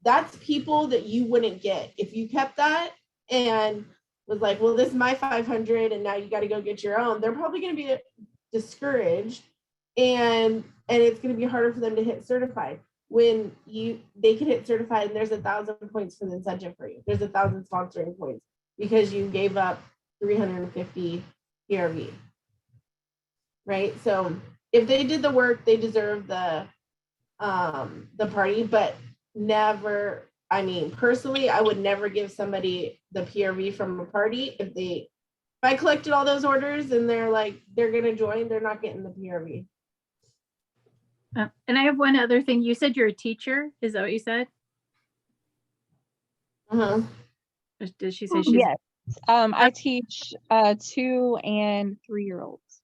that's people that you wouldn't get if you kept that and was like, well, this is my 500 and now you got to go get your own. They're probably going to be discouraged, and it's going to be harder for them to hit certified when they can hit certified and there's 1,000 points for the incentive for you. There's 1,000 sponsoring points because you gave up 350 PRV. Right? So if they did the work, they deserve the party, but never, I mean, personally, I would never give somebody the PRV from a party if I collected all those orders and they're like, they're going to join, they're not getting the PRV. And I have one other thing. You said you're a teacher. Is that what you said? Uh-huh. Did she say she's? Yes. I teach 2 and 3-year-olds.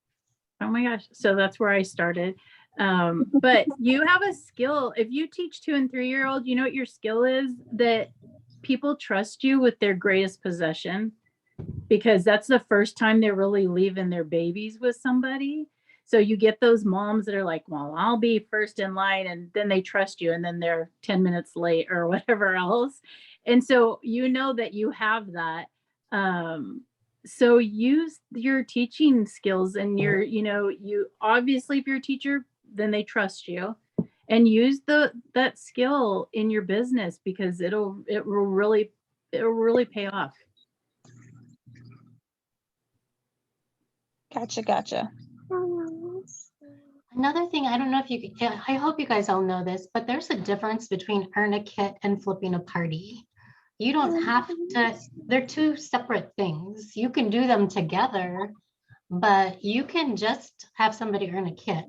Oh my gosh. So that's where I started. But you have a skill. If you teach 2 and 3-year-old, you know what your skill is? That people trust you with their greatest possession, because that's the first time they're really leaving their babies with somebody. So you get those moms that are like, well, I'll be first in line, and then they trust you, and then they're 10 minutes late or whatever else. And so you know that you have that. So use your teaching skills and you obviously, if you're a teacher, then they trust you, and use that skill in your business, because it will really pay off. Gotcha. Another thing, I don't know if you, I hope you guys all know this, but there's a difference between earn a kit and flipping a party. You don't have to, they're two separate things. You can do them together, but you can just have somebody earn a kit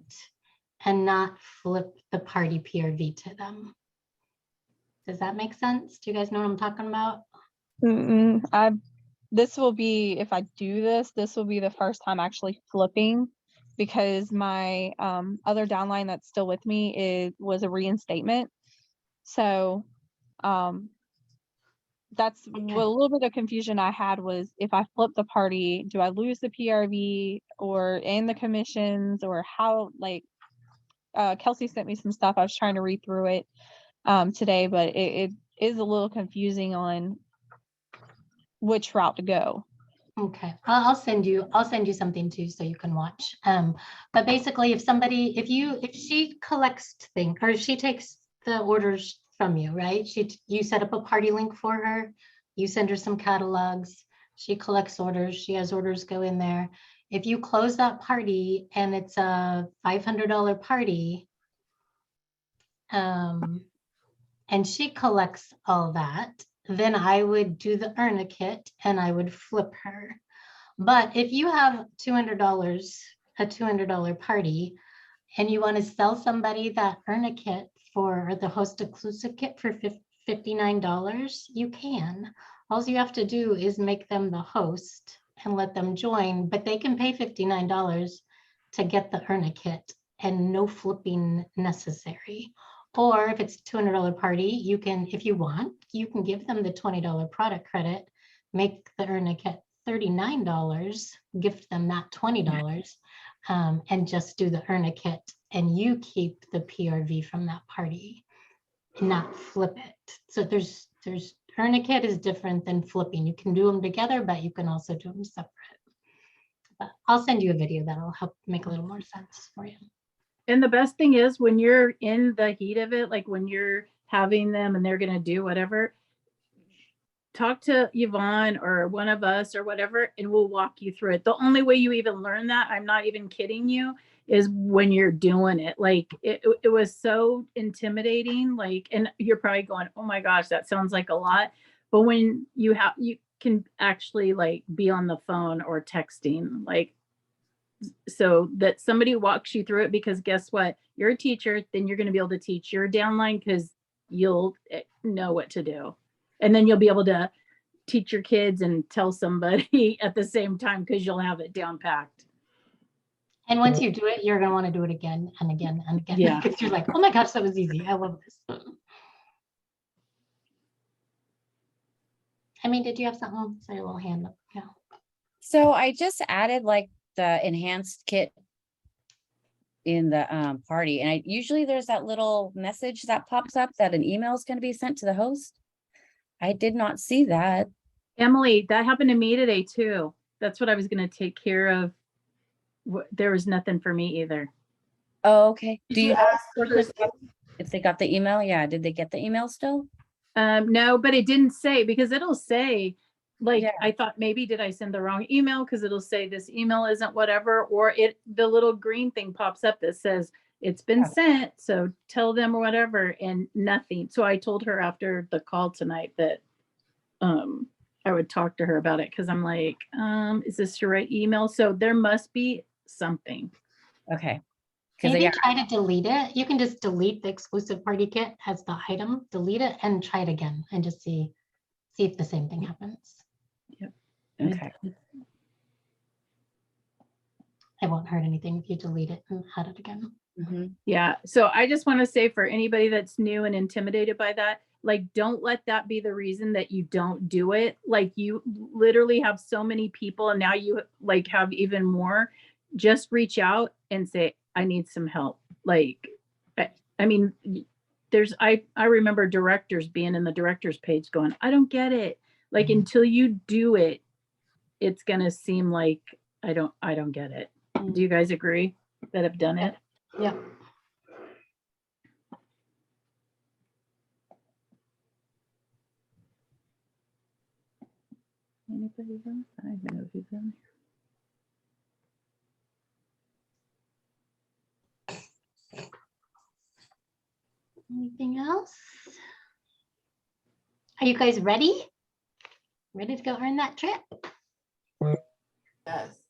and not flip the party PRV to them. Does that make sense? Do you guys know what I'm talking about? This will be, if I do this will be the first time actually flipping, because my other downline that's still with me was a reinstatement. So that's a little bit of confusion I had, was if I flip the party, do I lose the PRV and the commissions, or how? Like Kelsey sent me some stuff. I was trying to read through it today, but it is a little confusing on which route to go. Okay, I'll send you something too, so you can watch. But basically, if she collects things, or if she takes the orders from you, right? You set up a party link for her, you send her some catalogs, she collects orders, she has orders go in there. If you close that party and it's a $500 party, and she collects all that, then I would do the earn a kit and I would flip her. But if you have a $200 party, and you want to sell somebody that earn a kit for the host exclusive kit for $59, you can. All you have to do is make them the host and let them join, but they can pay $59 to get the earn a kit and no flipping necessary. Or if it's a $200 party, you can, if you want, you can give them the $20 product credit, make the earn a kit $39, gift them that $20, and just do the earn a kit, and you keep the PRV from that party and not flip it. So there's earn a kit is different than flipping. You can do them together, but you can also do them separate. But I'll send you a video that'll help make a little more sense for you. And the best thing is, when you're in the heat of it, like when you're having them and they're going to do whatever, talk to Yvonne or one of us or whatever, and we'll walk you through it. The only way you even learn that, I'm not even kidding you, is when you're doing it. Like it was so intimidating. Like, and you're probably going, oh my gosh, that sounds like a lot. But when you can actually like be on the phone or texting, like, so that somebody walks you through it, because guess what? You're a teacher, then you're going to be able to teach your downline, because you'll know what to do. And then you'll be able to teach your kids and tell somebody at the same time, because you'll have it down packed. And once you do it, you're going to want to do it again and again and again. Yeah. Because you're like, oh my gosh, that was easy. I love this. I mean, did you have something? Sorry, a little hand up. Yeah. So I just added like the enhanced kit in the party. And I usually there's that little message that pops up that an email is going to be sent to the host. I did not see that. Emily, that happened to me today too. That's what I was gonna take care of. There was nothing for me either. Oh, okay. Did Do you you know ask the person? if they got the email? Yeah, did they get the email still? No, but it didn't say, because it'll say, like, Yeah. I thought maybe did I send the wrong email? Because it'll say this email isn't whatever, or the little green thing pops up that says it's been Yeah. sent, so tell them or whatever, and nothing. So I told her after the call tonight that I would talk to her about it, because I'm like, is this your right email? So there must be something. Okay. Because Maybe yeah, try to delete it. You can just delete the exclusive party kit as the item, delete it and try it again and just see if the same thing happens. okay. It won't hurt anything if you delete it and add it again. Mhm. Yeah. So I just want to say, for anybody that's new and intimidated by that, like, don't let that be the reason that you don't do it. Like, you literally have so many people, and now you like have even more. Just reach out and say, I need some help. Like, I mean, I remember directors being in the directors page going, I don't get it. Like, until you do it, it's gonna seem like I don't get it. Do you guys agree that have done it? Yeah. Anybody else? I don't even know who's in Anything else? Are you guys ready? Ready to go earn that trip? Yes,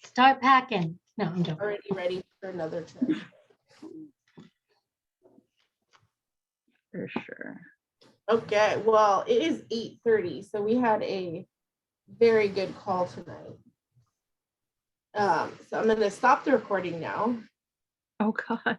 Start packing. No, I'm joking. already ready for another trip. for sure. Okay, well, it is 8:30, so we had a very good call tonight. So I'm gonna stop the recording now. Oh God.